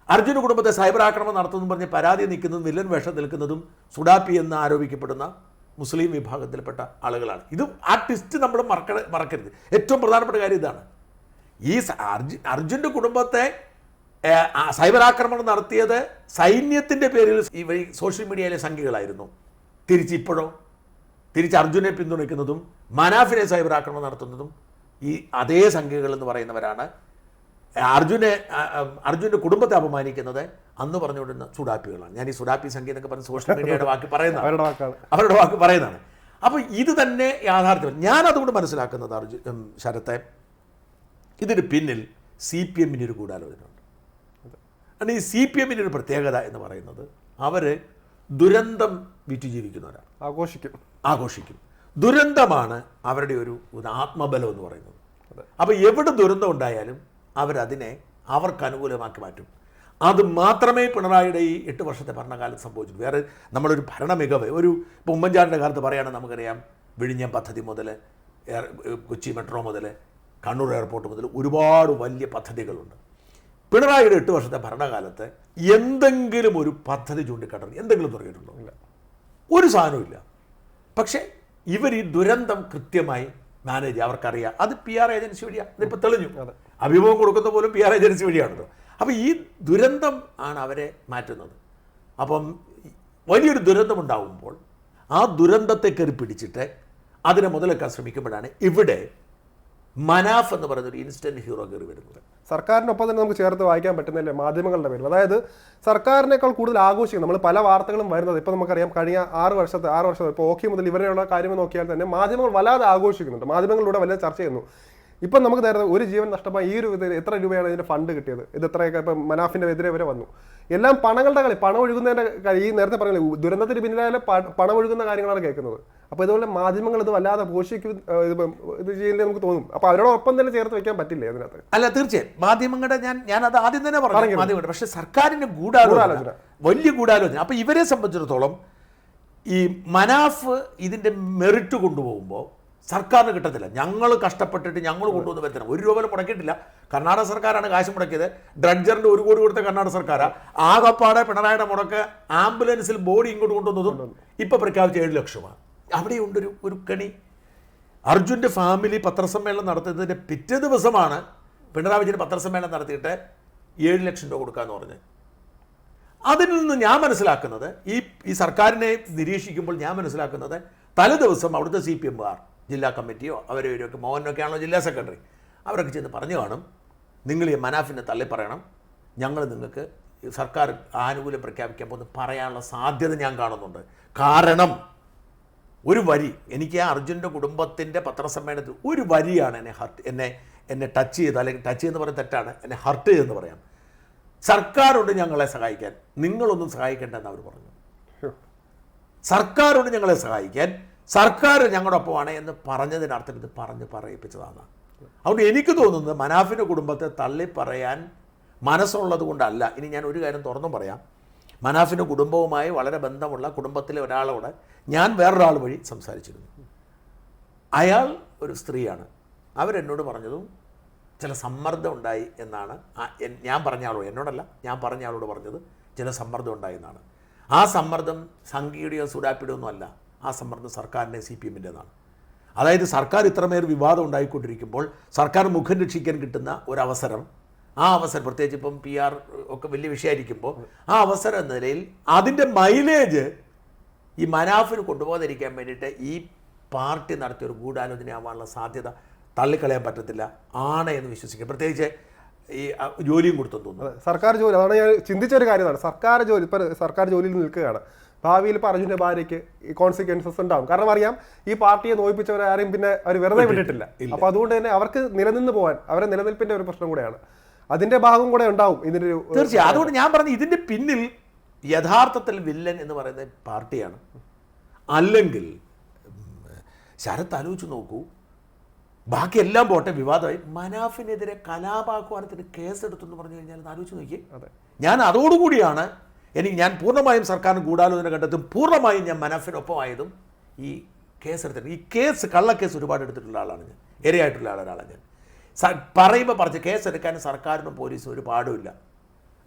അർജുന കുടുംബത്തെ സൈബർ ആക്രമണം നടത്തുമെന്ന് പറഞ്ഞ് പരാതി നിൽക്കുന്നതും വില്ലൻ വേഷം നിൽക്കുന്നതും സുഡാപ്പി എന്ന് ആരോപിക്കപ്പെടുന്ന മുസ്ലിം വിഭാഗത്തിൽപ്പെട്ട ആളുകളാണ്. ഇത് ആ ട്വിസ്റ്റ് നമ്മൾ മറക്കരുത്. ഏറ്റവും പ്രധാനപ്പെട്ട കാര്യം ഇതാണ്. ഈ അർജുൻ്റെ കുടുംബത്തെ സൈബർ ആക്രമണം നടത്തിയത് സൈന്യത്തിൻ്റെ പേരിൽ ഈ വഴി സോഷ്യൽ മീഡിയയിലെ സംഖ്യകളായിരുന്നു. തിരിച്ച് അർജുനെ പിന്തുണയ്ക്കുന്നതും മനാഫിനെ സൈബർ ആക്രമണം നടത്തുന്നതും ഈ അതേ സംഖ്യകൾ എന്ന് പറയുന്നവരാണ്. അർജുൻ്റെ കുടുംബത്തെ അപമാനിക്കുന്നത് അന്ന് പറഞ്ഞുകൊണ്ടിരുന്ന സുഡാപ്പികളാണ്. ഞാൻ ഈ സുഡാപ്പി സംഖ്യ എന്നൊക്കെ പറഞ്ഞ് സോഷ്യൽ മീഡിയയുടെ വാക്ക് പറയുന്നതാണ്, അവരുടെ വാക്ക് പറയുന്നതാണ്. അപ്പോൾ ഇത് തന്നെ യാഥാർത്ഥ്യം. ഞാൻ അതുകൊണ്ട് മനസ്സിലാക്കുന്നത് ശരത്തെ, ഇതിന് പിന്നിൽ CPM ഒരു ഗൂഢാലോചനയുണ്ട്. കാരണം ഈ CPM ഒരു പ്രത്യേകത എന്ന് പറയുന്നത് അവർ ദുരന്തം വിറ്റ് ജീവിക്കുന്നവരാണ്. ആഘോഷിക്കും. ദുരന്തമാണ് അവരുടെ ഒരു ആത്മബലം എന്ന് പറയുന്നത്. അപ്പോൾ എവിടെ ദുരന്തം ഉണ്ടായാലും അവരതിനെ അവർക്ക് അനുകൂലമാക്കി മാറ്റും. അത് മാത്രമേ പിണറായിയുടെ ഈ 8 വർഷത്തെ ഭരണകാലത്ത് സംഭവിച്ചു. വേറെ നമ്മളൊരു ഭരണ മികവ് ഇപ്പോൾ ഉമ്മൻചാണ്ടിൻ്റെ കാലത്ത് പറയുകയാണെങ്കിൽ നമുക്കറിയാം, വിഴിഞ്ഞം പദ്ധതി മുതൽ കൊച്ചി മെട്രോ മുതൽ കണ്ണൂർ എയർപോർട്ട് മുതൽ ഒരുപാട് വലിയ പദ്ധതികളുണ്ട്. പിണറായിയുടെ 8 വർഷത്തെ ഭരണകാലത്ത് എന്തെങ്കിലും ഒരു പദ്ധതി ചൂണ്ടിക്കാട്ടുന്നു, എന്തെങ്കിലും തുടങ്ങിയിട്ടുണ്ടോ? ഇല്ല, ഒരു സാധനവും. പക്ഷേ ഇവർ ഈ ദുരന്തം കൃത്യമായി മാനേജ് ചെയ്യുക. അവർക്കറിയാം അത് PR ഏജൻസി വഴിയാണ്. ഇതിപ്പോൾ തെളിഞ്ഞു. അഭിമുഖം കൊടുക്കുന്ന പോലും PR ഏജൻസി വഴിയാണല്ലോ. അപ്പോൾ ഈ ദുരന്തം ആണ് അവരെ മാറ്റുന്നത്. അപ്പം വലിയൊരു ദുരന്തമുണ്ടാകുമ്പോൾ ആ ദുരന്തത്തെ കയറി പിടിച്ചിട്ട് അതിനെ മുതലെടുക്കാൻ ശ്രമിക്കുമ്പോഴാണ് ഇവിടെ മനാഫ് എന്ന് പറയുന്നൊരു ഇൻസ്റ്റന്റ് ഹീറോ കയറി വരുന്നത്. സർക്കാരിനൊപ്പം തന്നെ നമുക്ക് ചേർത്ത് വായിക്കാൻ പറ്റുന്നില്ലേ മാധ്യമങ്ങളുടെ പേരിൽ. അതായത് സർക്കാരിനേക്കാൾ കൂടുതൽ ആഘോഷിക്കും. നമ്മൾ പല വാർത്തകളും വരുന്നത് ഇപ്പോൾ നമുക്കറിയാം, കഴിഞ്ഞ 6 വർഷത്തെ ഇപ്പോൾ ഓഖി മുതൽ ഇവരെയുള്ള കാര്യങ്ങൾ നോക്കിയാൽ തന്നെ മാധ്യമങ്ങൾ വല്ലാതെ ആഘോഷിക്കുന്നുണ്ട്, മാധ്യമങ്ങളിലൂടെ വല്ലാതെ ചർച്ച ചെയ്യുന്നു. ഇപ്പം നമുക്ക് നേരത്തെ ഒരു ജീവൻ നഷ്ടമായി ഈ ഒരു എത്ര രൂപയാണ് ഇതിൻ്റെ ഫണ്ട് കിട്ടിയത്, ഇത് എത്രയൊക്കെ ഇപ്പം മനാഫിൻ്റെ എതിരെ വരെ വന്നു. എല്ലാം പണങ്ങളുടെ കളി, പണം ഒഴുകുന്നതിൻ്റെ ഈ നേരത്തെ പറഞ്ഞില്ലേ ദുരന്തത്തിന് പിന്നിലായ പണം ഒഴുകുന്ന കാര്യങ്ങളാണ് കേൾക്കുന്നത്. അപ്പോൾ ഇതുപോലെ മാധ്യമങ്ങൾ ഇത് വല്ലാതെ പോഷിക്കും ഇത് ചെയ്യുന്നത് നമുക്ക് തോന്നും. അപ്പോൾ അവരോടൊപ്പം തന്നെ ചേർത്ത് വെക്കാൻ പറ്റില്ലേ അതിനകത്ത്? അല്ല, തീർച്ചയായും മാധ്യമങ്ങളുടെ ഞാൻ അത് ആദ്യം തന്നെ പറഞ്ഞു മാധ്യമങ്ങളുടെ. പക്ഷേ സർക്കാരിൻ്റെ ഗൂഢാലോചന, വലിയ ഗൂഢാലോചന. അപ്പോൾ ഇവരെ സംബന്ധിച്ചിടത്തോളം ഈ മനാഫ് ഇതിൻ്റെ മെറിറ്റ് കൊണ്ടുപോകുമ്പോൾ സർക്കാരിന് കിട്ടത്തില്ല. ഞങ്ങൾ കഷ്ടപ്പെട്ടിട്ട് ഞങ്ങൾ കൊണ്ടുവന്ന് വരുത്തണം. 1 രൂപ പോലും മുടക്കിയിട്ടില്ല. കർണാടക സർക്കാരാണ് കാശ് മുടക്കിയത്. ഡ്രഡ്ജറിൻ്റെ 1 കോടി കൊടുത്ത കർണാടക സർക്കാരാണ്. ആകപ്പാടെ പിണറായിയുടെ മുടക്ക് ആംബുലൻസിൽ ബോഡി ഇങ്ങോട്ട് കൊണ്ടുവന്നതും ഇപ്പോൾ പ്രഖ്യാപിച്ച 7 ലക്ഷമാണ്. അവിടെയുണ്ടൊരു ഒരു കണി. അർജുൻ്റെ ഫാമിലി പത്രസമ്മേളനം നടത്തുന്നതിൻ്റെ പിറ്റേ ദിവസമാണ് പിണറായി വിജയൻ പത്രസമ്മേളനം നടത്തിയിട്ട് 7 ലക്ഷം രൂപ കൊടുക്കാമെന്ന് പറഞ്ഞത്. അതിൽ നിന്ന് ഞാൻ മനസ്സിലാക്കുന്നത് ഈ സർക്കാരിനെ നിരീക്ഷിക്കുമ്പോൾ ഞാൻ മനസ്സിലാക്കുന്നത് തലേദിവസം അവിടുത്തെ CPMകാർ ജില്ലാ കമ്മിറ്റിയോ അവരൊക്കെ മോഹനൊക്കെ ആണല്ലോ ജില്ലാ സെക്രട്ടറി, അവരൊക്കെ ചെന്ന് പറഞ്ഞു കാണും, നിങ്ങൾ ഈ മനാഫിനെ തള്ളിപ്പറയണം, ഞങ്ങൾ നിങ്ങൾക്ക് സർക്കാർ ആനുകൂല്യം പ്രഖ്യാപിക്കാൻ പോകുന്ന പറയാനുള്ള സാധ്യത ഞാൻ കാണുന്നുണ്ട്. കാരണം ഒരു വരി എനിക്ക് ആ അർജുൻ്റെ കുടുംബത്തിൻ്റെ പത്രസമ്മേളനത്തിൽ ഒരു വരിയാണ് എന്നെ ടച്ച് ചെയ്ത്, അല്ലെങ്കിൽ ടച്ച് എന്ന് പറയുന്നത് തെറ്റാണ്, എന്നെ ഹർട്ട് ചെയ്തെന്ന് പറയാം. സർക്കാരുണ്ട് ഞങ്ങളെ സഹായിക്കാൻ, നിങ്ങളൊന്നും സഹായിക്കേണ്ടെന്ന് അവർ പറഞ്ഞു. സർക്കാരുണ്ട് ഞങ്ങളെ സഹായിക്കാൻ, സർക്കാർ ഞങ്ങളുടെ ഒപ്പമാണ് എന്ന് പറഞ്ഞതിനർത്ഥം ഇത് പറയിപ്പിച്ചതാണ്. അതുകൊണ്ട് എനിക്ക് തോന്നുന്നത് മനാഫിൻ്റെ കുടുംബത്തെ തള്ളിപ്പറയാൻ മനസ്സുള്ളത് കൊണ്ടല്ല. ഇനി ഞാൻ ഒരു കാര്യം തുറന്നും പറയാം, മനാഫിൻ്റെ കുടുംബവുമായി വളരെ ബന്ധമുള്ള കുടുംബത്തിലെ ഒരാളോട് ഞാൻ വേറൊരാൾ വഴി സംസാരിച്ചിരുന്നു. അയാൾ ഒരു സ്ത്രീയാണ്. അവരെന്നോട് പറഞ്ഞതും ചില സമ്മർദ്ദം ഉണ്ടായി എന്നാണ് ഞാൻ പറഞ്ഞ ആളോട്, എന്നോടല്ല, ഞാൻ പറഞ്ഞ ആളോട് പറഞ്ഞത് ചില സമ്മർദ്ദം ഉണ്ടായി എന്നാണ്. ആ സമ്മർദ്ദം സംഘിയുടെയോ സുഡാപ്പിയുടെയോ ഒന്നും അല്ല. ആ സമ്മർദ്ദം സർക്കാരിൻ്റെ CPMൻ്റെതാണ്. അതായത് സർക്കാർ ഇത്രമേൽ വിവാദം ഉണ്ടായിക്കൊണ്ടിരിക്കുമ്പോൾ സർക്കാർ മുഖം രക്ഷിക്കാൻ കിട്ടുന്ന ഒരവസരം, ആ അവസരം പ്രത്യേകിച്ച് ഇപ്പം PR ഒക്കെ വലിയ വിഷയമായിരിക്കുമ്പോൾ ആ അവസരം എന്ന നിലയിൽ അതിൻ്റെ മൈലേജ് ഈ മനാഫിന് കൊണ്ടുപോകാതിരിക്കാൻ വേണ്ടിയിട്ട് ഈ പാർട്ടി നടത്തിയൊരു ഗൂഢാലോചനയാവാനുള്ള സാധ്യത തള്ളിക്കളയാൻ പറ്റത്തില്ല ആണ് എന്ന് വിശ്വസിക്കുക. പ്രത്യേകിച്ച് ഈ ജോലിയും കൊടുത്തെന്ന് തോന്നുന്നു. സർക്കാർ ജോലി, അതാണ് ഞാൻ ചിന്തിച്ചൊരു കാര്യമാണ്. സർക്കാർ ജോലി, ഇപ്പോൾ സർക്കാർ ജോലിയിൽ നിൽക്കുകയാണ്. ഭാവിയിൽ ഇപ്പോൾ അർജുൻ്റെ ഭാര്യയ്ക്ക് ഈ കോൺസിക്വൻസസ് ഉണ്ടാവും. കാരണം അറിയാം, ഈ പാർട്ടിയെ നോയിപ്പിച്ചവരെ ആരെയും പിന്നെ അവർ വെറുതെ വിട്ടിട്ടില്ല. അപ്പോൾ അതുകൊണ്ട് തന്നെ അവർക്ക് നിലനിന്ന് പോകാൻ, അവരെ നിലനിൽപ്പിൻ്റെ ഒരു പ്രശ്നം കൂടെയാണ്. അതിൻ്റെ ഭാഗം കൂടെ ഉണ്ടാവും ഇതിൻ്റെ ഒരു. തീർച്ചയായും. അതുകൊണ്ട് ഞാൻ പറഞ്ഞു, ഇതിൻ്റെ പിന്നിൽ യഥാർത്ഥത്തിൽ വില്ലൻ എന്ന് പറയുന്ന പാർട്ടിയാണ്. അല്ലെങ്കിൽ ശരത്ത് ആലോചിച്ച് നോക്കൂ, ബാക്കിയെല്ലാം പോട്ടെ, വിവാദമായി മനാഫിനെതിരെ കലാപാഹ്വാനത്തിന് കേസെടുത്തെന്ന് പറഞ്ഞു കഴിഞ്ഞാൽ ആലോചിച്ച് നോക്കി. ഞാൻ അതോടുകൂടിയാണ് ഞാൻ പൂർണ്ണമായും സർക്കാരിന് ഗൂഢാലോചന കണ്ടെത്തും, പൂർണ്ണമായും ഞാൻ മനാഫിനൊപ്പമായതും ഈ കേസെടുത്തിട്ട്. ഈ കള്ളക്കേസ് ഒരുപാട് എടുത്തിട്ടുള്ള ആളാണ് ഞാൻ, ഇരയായിട്ടുള്ള ഒരാളാണ് ഞാൻ. പറയുമ്പോൾ പറഞ്ഞ് കേസെടുക്കാൻ സർക്കാരിനും പോലീസും ഒരു പാടുമില്ല.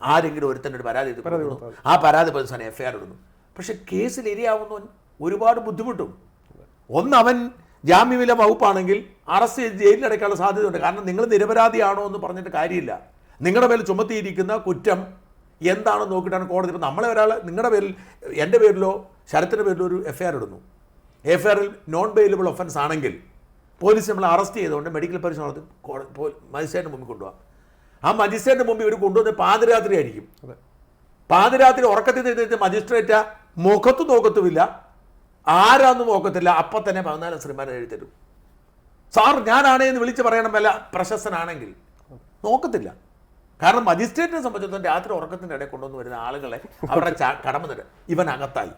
ആരെങ്കിലും ഒരുത്തൻ്റെ ഒരു പരാതി കൊടുക്കുന്നു, ആ പരാതി പോലീസാണ് FIR ഇടുന്നു. പക്ഷെ കേസിൽ ഇരയാവുന്നവൻ ഒരുപാട് ബുദ്ധിമുട്ടും. അവൻ ജാമ്യമില്ല വകുപ്പാണെങ്കിൽ അറസ്റ്റ് ചെയ്ത് ജയിലിലടയ്ക്കാനുള്ള സാധ്യതയുണ്ട്. കാരണം നിങ്ങൾ നിരപരാധിയാണോ എന്ന് പറഞ്ഞിട്ട് കാര്യമില്ല. നിങ്ങളുടെ പേരിൽ ചുമത്തിയിരിക്കുന്ന കുറ്റം എന്താണെന്ന് നോക്കിയിട്ടാണ് കോടതി. ഇപ്പോൾ നമ്മളെ ഒരാൾ നിങ്ങളുടെ പേരിൽ, എൻ്റെ പേരിലോ ശരത്തിൻ്റെ പേരിലോ ഒരു FIR ഇടുന്നു. FIR-ൽ നോൺ ബെയിലബിൾ ഒഫൻസ് ആണെങ്കിൽ പോലീസ് നമ്മൾ അറസ്റ്റ് ചെയ്തുകൊണ്ട് മെഡിക്കൽ പരിശോധന നടത്തി മജിസ്ട്രേറ്റിന് മുമ്പിൽ കൊണ്ടുപോകാം. ആ മജിസ്ട്രേറ്റിന് മുമ്പിൽ ഇവർ കൊണ്ടുവന്ന് പാതിരാത്രി ആയിരിക്കും. പാതിരാത്രി ഉറക്കത്തിൽ നിന്ന് മജിസ്ട്രേറ്റ് മുഖത്ത് നോക്കത്തുമില്ല, ആരാന്നും നോക്കത്തില്ല. അപ്പം തന്നെ 14 റിമാൻഡ് എഴുതി തരും. സാർ ഞാനാണേ എന്ന് വിളിച്ച് പറയണം, വല്ല പ്രശസ്തനാണെങ്കിൽ നോക്കത്തില്ല. കാരണം മജിസ്ട്രേറ്റിനെ സംബന്ധിച്ചിടത്തോളം രാത്രി ഉറക്കത്തിൻ്റെ ഇടയിൽ കൊണ്ടുവന്ന് വരുന്ന ആളുകളെ അവരുടെ കടമന്നിട്ട് ഇവൻ അകത്തായി.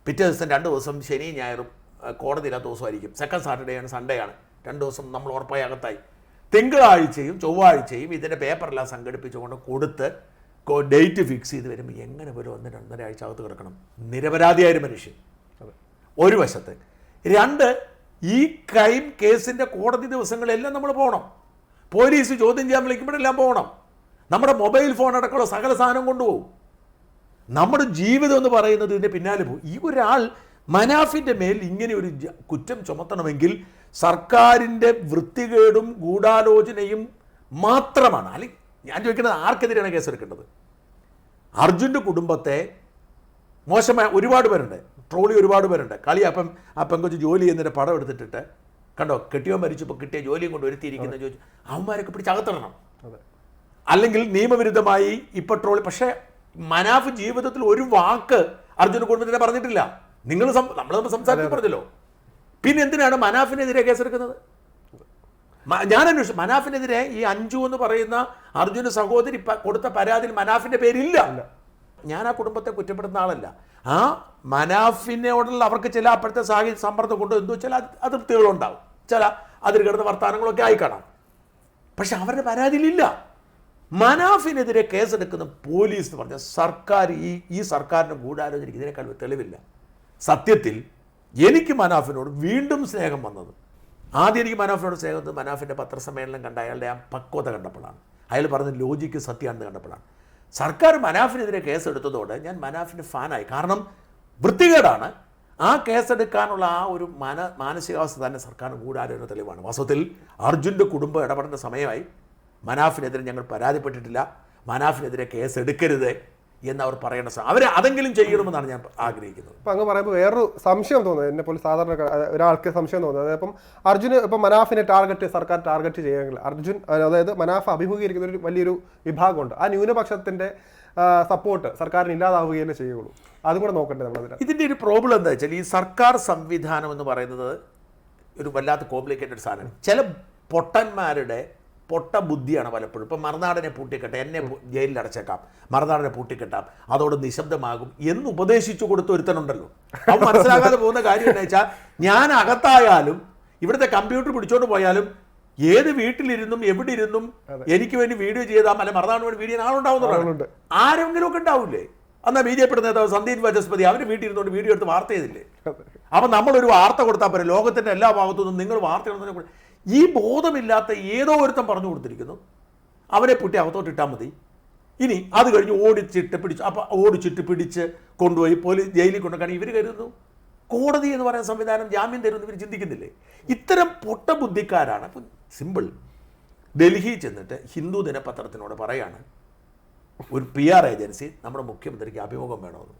പിറ്റേ ദിവസം 2 ദിവസം ശനിയും ഞായറും കോടതിയില്ലാത്ത ദിവസമായിരിക്കും. സെക്കൻഡ് സാറ്റർഡേ ആണ്, സൺഡേ ആണ്. 2 ദിവസം നമ്മൾ ഉറപ്പായി അകത്തായി. തിങ്കളാഴ്ചയും ചൊവ്വാഴ്ചയും ഇതിൻ്റെ പേപ്പറെല്ലാം സംഘടിപ്പിച്ചുകൊണ്ട് കൊടുത്ത് ഡേറ്റ് ഫിക്സ് ചെയ്ത് വരുമ്പോൾ എങ്ങനെ പോലും 1-2.5 ആഴ്ച അകത്ത് കിടക്കണം. നിരപരാധിയായ മനുഷ്യൻ ഒരു വശത്ത്. 2, ഈ ക്രൈം കേസിൻ്റെ കോടതി ദിവസങ്ങളെല്ലാം നമ്മൾ പോകണം. പോലീസ് ചോദ്യം ചെയ്യാൻ വിളിക്കുമ്പോഴെല്ലാം പോകണം. നമ്മുടെ മൊബൈൽ ഫോൺ അടക്കമുള്ള സകല സാധനം കൊണ്ടുപോകും. നമ്മുടെ ജീവിതം എന്ന് പറയുന്നത് ഇതിൻ്റെ പിന്നാലെ പോകും. ഈ ഒരാൾ മനാഫിൻ്റെ മേൽ ഇങ്ങനെ ഒരു കുറ്റം ചുമത്തണമെങ്കിൽ സർക്കാരിൻ്റെ വൃത്തികേടും ഗൂഢാലോചനയും മാത്രമാണ്. അല്ലെങ്കിൽ ഞാൻ ചോദിക്കുന്നത് ആർക്കെതിരെയാണ് കേസെടുക്കേണ്ടത്? അർജുൻ്റെ കുടുംബത്തെ മോശമായ ഒരുപാട് പേരുണ്ട്, ട്രോളി ഒരുപാട് പേരുണ്ട്. കളിയപ്പം ആ പെങ്കൊച്ച് ജോലി ചെയ്യുന്നതിൻ്റെ പടം എടുത്തിട്ടിട്ട് കണ്ടോ കെട്ടിയോ മരിച്ചപ്പോൾ കിട്ടിയ ജോലിയും കൊണ്ട് ഒരുത്തിയിരിക്കുന്ന ചോദിച്ചു അവന്മാരൊക്കെ പിടിച്ച് അകത്തിടണം. അല്ലെങ്കിൽ നിയമവിരുദ്ധമായി ഇപ്പോൾ ട്രോളി. പക്ഷേ മനാഫ് ജീവിതത്തിൽ ഒരു വാക്ക് അർജുന കുടുംബത്തിനെ പറഞ്ഞിട്ടില്ല. നമ്മൾ സംസാരിച്ച് പറഞ്ഞല്ലോ. പിന്നെ എന്തിനാണ് മനാഫിനെതിരെ കേസെടുക്കുന്നത്? ഞാൻ അന്വേഷിച്ചു. മനാഫിനെതിരെ ഈ അഞ്ജു എന്ന് പറയുന്ന അർജുന സഹോദരി കൊടുത്ത പരാതിയിൽ മനാഫിൻ്റെ പേരില്ല. ഞാൻ ആ കുടുംബത്തെ കുറ്റപ്പെടുത്തുന്ന ആളല്ല. ആ മനാഫിനോടുള്ള അവർക്ക് ചില അപ്പോഴത്തെ സാഹചര്യ സമ്മർദ്ദം കൊണ്ട് എന്തോ ചില അതൃപ്തികളുണ്ടാവും, ചില അതിൽ കിടന്ന വർത്തമാനങ്ങളൊക്കെ ആയി കാണാം. പക്ഷെ അവരുടെ പരാതിയിലില്ല. മനാഫിനെതിരെ കേസെടുക്കുന്ന പോലീസ് എന്ന് പറഞ്ഞാൽ സർക്കാർ, ഈ സർക്കാരിൻ്റെ ഗൂഢാലോചനയ്ക്ക് ഇതിനേക്കാൾ തെളിവില്ല. സത്യത്തിൽ എനിക്ക് മനാഫിനോട് വീണ്ടും സ്നേഹം വന്നത്, ആദ്യം എനിക്ക് മനാഫിനോട് സ്നേഹം വന്നത് മനാഫിൻ്റെ പത്രസമ്മേളനം കണ്ട അയാളുടെ ആ പക്വത കണ്ടപ്പോഴാണ്. അയാൾ പറഞ്ഞ ലോജിക്ക് സത്യമാണെന്ന് കണ്ടപ്പോഴാണ്. സർക്കാർ മനാഫിനെതിരെ കേസെടുത്തതോടെ ഞാൻ മനാഫിൻ്റെ ഫാനായി. കാരണം വൃത്തികേടാണ്. ആ കേസെടുക്കാനുള്ള ആ ഒരു മാനസികാവസ്ഥ തന്നെ സർക്കാരിന് ഗൂഢാലോചന തെളിവാണ്. വാസ്തവത്തിൽ അർജുൻ്റെ കുടുംബം ഇടപെടേണ്ട സമയമായി. മനാഫിനെതിരെ ഞങ്ങൾ പരാതിപ്പെട്ടിട്ടില്ല, മനാഫിനെതിരെ കേസെടുക്കരുത് എന്ന് അവർ പറയേണ്ട അവർ അതെങ്കിലും ചെയ്യണമെന്നാണ് ഞാൻ ആഗ്രഹിക്കുന്നത്. അപ്പം അങ്ങ് പറയുമ്പോൾ വേറൊരു സംശയം തോന്നുന്നത്, എന്നെ പോലെ സാധാരണ ഒരാൾക്ക് സംശയം തോന്നുന്നത്, അപ്പം അർജുന് ഇപ്പം മനാഫിനെ സർക്കാർ ടാർഗറ്റ് ചെയ്യുമെങ്കിൽ അർജുൻ, അതായത് മനാഫ് അഭിമുഖീകരിക്കുന്ന ഒരു വലിയൊരു വിഭാഗമുണ്ട്. ആ ന്യൂനപക്ഷത്തിൻ്റെ സപ്പോർട്ട് സർക്കാരിന് ഇല്ലാതാവുകയല്ലേ ചെയ്യുള്ളൂ. അതും കൂടെ നോക്കണ്ടേ നമ്മളതിന്? ഇതിൻ്റെ ഒരു പ്രോബ്ലം എന്താ വെച്ചാൽ ഈ സർക്കാർ സംവിധാനം എന്ന് പറയുന്നത് ഒരു വല്ലാത്ത കോംപ്ലിക്കേറ്റഡ് സാധനമാണ്. ചില പൊട്ടന്മാരുടെ പൊട്ട ബുദ്ധിയാണ് പലപ്പോഴും. ഇപ്പം മറുനാടനെ പൂട്ടിക്കെട്ടാം, എന്നെ ജയിലിൽ അടച്ചേക്കാം, മറുനാടനെ പൂട്ടിക്കെട്ടാം, അതോട് നിശബ്ദമാകും എന്ന് ഉപദേശിച്ചു കൊടുത്ത ഒരുത്തനുണ്ടല്ലോ. അവൻ മനസ്സിലാകാതെ പോകുന്ന കാര്യം എന്താ വെച്ചാൽ ഞാൻ അകത്തായാലും ഇവിടുത്തെ കമ്പ്യൂട്ടർ പിടിച്ചോണ്ട് പോയാലും ഏത് വീട്ടിലിരുന്നും എവിടെ ഇരുന്നും എനിക്ക് വേണ്ടി വീഡിയോ ചെയ്താൽ അല്ലെ മറുനാടിന് വേണ്ടി വീഡിയോ ആളുണ്ടാവുന്നുണ്ട്. ആരെങ്കിലും ഒക്കെ ഉണ്ടാവില്ലേ? എന്നാൽ BJP നേതാവ് സന്ദീപ് വാചസ്പതി അവൻ്റെ വീട്ടിൽ ഇരുന്നുകൊണ്ട് വീഡിയോ എടുത്ത് വാർത്ത ചെയ്തില്ലേ? അപ്പം നമ്മളൊരു വാർത്ത കൊടുത്താൽ പോരെ, ലോകത്തിൻ്റെ എല്ലാ ഭാഗത്തു നിന്നും നിങ്ങൾ വാർത്ത എടുത്തതിനെ. ഈ ബോധമില്ലാത്ത ഏതോ ഒരുത്തം പറഞ്ഞു കൊടുത്തിരിക്കുന്നു, അവരെ പൂട്ടി അകത്തോട്ട് ഇട്ടാൽ മതി. ഇനി അത് കഴിഞ്ഞ് ഓടിച്ചിട്ട് പിടിച്ച് കൊണ്ടുപോയി പോലീസ് ജയിലിൽ കൊണ്ടുപോയി. ഇവർ കരുതുന്നു കോടതി എന്ന് പറയുന്ന സംവിധാനം ജാമ്യം തരുമെന്ന് ഇവർ ചിന്തിക്കുന്നില്ലേ? ഇത്തരം പൊട്ട ബുദ്ധിക്കാരാണ്. ഇപ്പം സിമ്പിൾ, ഡൽഹി ചെന്നിട്ട് ഹിന്ദു ദിനപത്രത്തിനോട് പറയാണ് ഒരു PR ഏജൻസി നമ്മുടെ മുഖ്യമന്ത്രിക്ക് അഭിമുഖം വേണമെന്ന്.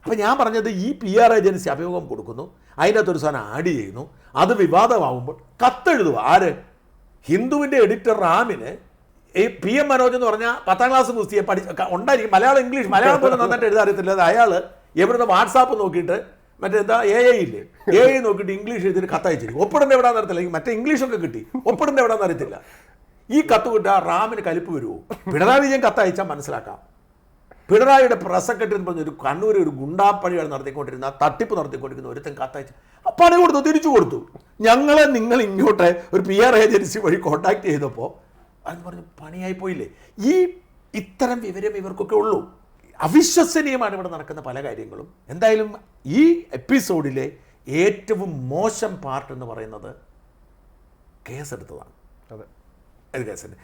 അപ്പോൾ ഞാൻ പറഞ്ഞത് ഈ PR ഏജൻസി അഭിമുഖം കൊടുക്കുന്നു, അതിനകത്തൊരു സാധനം ആഡ് ചെയ്യുന്നു, അത് വിവാദമാകുമ്പോൾ കത്തെഴുതുക. ആര്? ഹിന്ദുവിൻ്റെ എഡിറ്റർ റാമിന് ഈ PM മനോജ് എന്ന് പറഞ്ഞാൽ 10ാം ക്ലാസ് കുസ്തിയെ ഉണ്ടായിരിക്കും, മലയാളം ഇംഗ്ലീഷ് മലയാളം പോലും നന്നായിട്ട് എഴുതാൻ അറിയത്തില്ല. അയാൾ എവിടുന്ന് വാട്സാപ്പ് നോക്കിയിട്ട് മറ്റേന്താ AI ഇല്ലേ, AI നോക്കിയിട്ട് ഇംഗ്ലീഷ് എഴുതിയിട്ട് കത്തയച്ചിരിക്കും. ഒപ്പിടേണ്ട എവിടെയാണെന്ന് അറിയത്തില്ല, മറ്റേ ഇംഗ്ലീഷൊക്കെ കിട്ടി, ഒപ്പിടേണ്ട എവിടെയാണെന്ന് അറിയത്തില്ല. ഈ കത്ത് കിട്ടാൽ റാമിന് കലിപ്പ് വരുമോ? പിണറായി വിജയൻ കത്തയച്ചാൽ മനസ്സിലാക്കാം. പിണറായിയുടെ പ്രസ് സെക്രട്ടറി പറഞ്ഞൊരു കണ്ണൂർ ഒരു ഗുണ്ടാപ്പണികൾ നടത്തിക്കൊണ്ടിരുന്ന തട്ടിപ്പ് നടത്തിക്കൊണ്ടിരിക്കുന്ന ഒരുത്തൻ കത്തയച്ച് പണി കൊടുത്തു, തിരിച്ചു കൊടുത്തു. നിങ്ങൾ ഇങ്ങോട്ട് ഒരു PR ഏജൻസി വഴി കോൺടാക്ട് ചെയ്തപ്പോൾ അതെന്ന് പറഞ്ഞ് പണിയായി പോയില്ലേ? ഇത്തരം വിവരം ഇവർക്കൊക്കെ ഉള്ളൂ. അവിശ്വസനീയമാണ് ഇവിടെ നടക്കുന്ന പല കാര്യങ്ങളും. എന്തായാലും ഈ എപ്പിസോഡിലെ ഏറ്റവും മോശം പാർട്ട് എന്ന് പറയുന്നത് കേസെടുത്തതാണ്. അതെ, അത് കേസിന്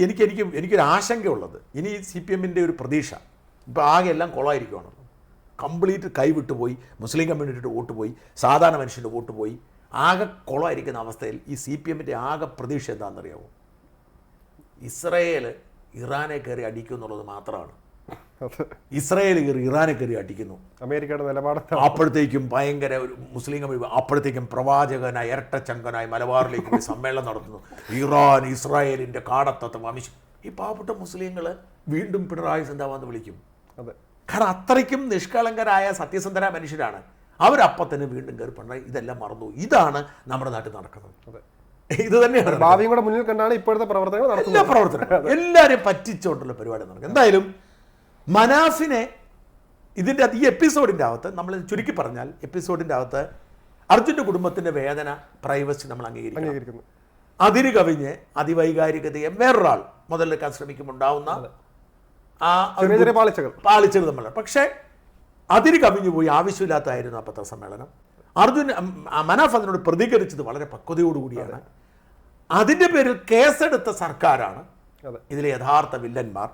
എനിക്കൊരു ആശങ്കയുള്ളത്, ഇനി CPMൻ്റെ ഒരു പ്രതീക്ഷ ഇപ്പോൾ ആകെ എല്ലാം കൊളായിരിക്കുകയാണ്. കംപ്ലീറ്റ് കൈവിട്ടു പോയി, മുസ്ലിം കമ്മ്യൂണിറ്റിയുടെ വോട്ട് പോയി, സാധാരണ മനുഷ്യൻ്റെ വോട്ട് പോയി, ആകെ കൊളമായിരിക്കുന്ന അവസ്ഥയിൽ ഈ CPMൻ്റെ ആകെ പ്രതീക്ഷ എന്താണെന്നറിയാമോ? ഇസ്രയേൽ ഇറാനെ കയറി അടിക്കും എന്നുള്ളത് മാത്രമാണ്. ഇസ്രയേൽ ഇറാനെ കയറി അടിക്കുന്നു, അമേരിക്കയുടെ നിലപാട്. അപ്പോഴത്തേക്കും ഭയങ്കര ഒരു മുസ്ലിം അപ്പോഴത്തേക്കും പ്രവാചകനായി ഇരട്ടച്ചങ്കനായി മലബാറിലേക്ക് പോയി സമ്മേളനം നടത്തുന്നു. ഇറാൻ ഇസ്രായേലിന്റെ കാടത്തത്വം അമിഷ്. ഈ പാവപ്പെട്ട മുസ്ലിങ്ങൾ വീണ്ടും പിണറായി സിന്ദാബാദ് വിളിക്കും. കാരണം അത്രയ്ക്കും നിഷ്കളങ്കരായ സത്യസന്ധരായ മനുഷ്യരാണ്. അവരപ്പത്തിന് വീണ്ടും കയറി പിണറായി ഇതെല്ലാം മറന്നു. ഇതാണ് നമ്മുടെ നാട്ടിൽ നടക്കുന്നത്. ഇത് തന്നെയാണ് ഭാവിയും കൂടെ മുന്നിൽ കണ്ടാണ് ഇപ്പോഴത്തെ പ്രവർത്തനങ്ങൾ നടത്തുന്നത്. പ്രവർത്തനം എല്ലാവരും പറ്റിച്ചുകൊണ്ടുള്ള പരിപാടി നടക്കും. എന്തായാലും മനാഫിനെ ഇതിൻ്റെ ഈ എപ്പിസോഡിൻ്റെ അകത്ത് നമ്മൾ ചുരുക്കി പറഞ്ഞാൽ എപ്പിസോഡിൻ്റെ അകത്ത് അർജുൻ്റെ കുടുംബത്തിൻ്റെ വേദന പ്രൈവസി നമ്മൾ അംഗീകരിക്കുന്നു. അതിന് കവിഞ്ഞ് അതിവൈകാരികതയെ വേറൊരാൾ മുതലെടുക്കാൻ ശ്രമിക്കുമ്പോൾ ഉണ്ടാവുന്ന പാളിച്ചകൾ നമ്മൾ. പക്ഷേ അതിന് കവിഞ്ഞു പോയി ആവശ്യമില്ലാത്തതായിരുന്നു ആ പത്രസമ്മേളനം. മനാഫ് അതിനോട് പ്രതികരിച്ചത് വളരെ പക്വതയോടുകൂടിയാണ്. അതിൻ്റെ പേരിൽ കേസെടുത്ത സർക്കാരാണ് ഇതിലെ യഥാർത്ഥ വില്ലന്മാർ.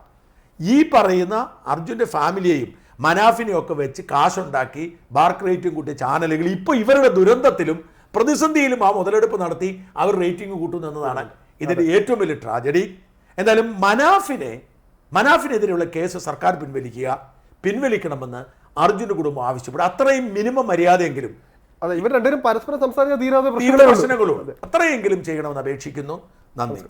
ഈ പറയുന്ന അർജുൻ്റെ ഫാമിലിയെയും മനാഫിനെയും ഒക്കെ വെച്ച് കാശുണ്ടാക്കി ബാർക്ക് റേറ്റിംഗ് കൂട്ടിയ ചാനലുകൾ ഇപ്പോൾ ഇവരുടെ ദുരന്തത്തിലും പ്രതിസന്ധിയിലും ആ മുതലെടുപ്പ് നടത്തി അവർ റേറ്റിംഗ് കൂട്ടുന്നു എന്നതാണ് ഇതിൻ്റെ ഏറ്റവും വലിയ ട്രാജഡി. എന്തായാലും മനാഫിനെതിരെയുള്ള കേസ് സർക്കാർ പിൻവലിക്കണമെന്ന് അർജുൻ്റെ കുടുംബം ആവശ്യപ്പെടും. അത്രയും മിനിമം മര്യാദയെങ്കിലും ഇവർ രണ്ടുപേരും പരസ്പരം സംസാരിക്കാൻ പ്രശ്നങ്ങളും അത്രയെങ്കിലും ചെയ്യണമെന്ന് അപേക്ഷിക്കുന്നു. നന്ദി.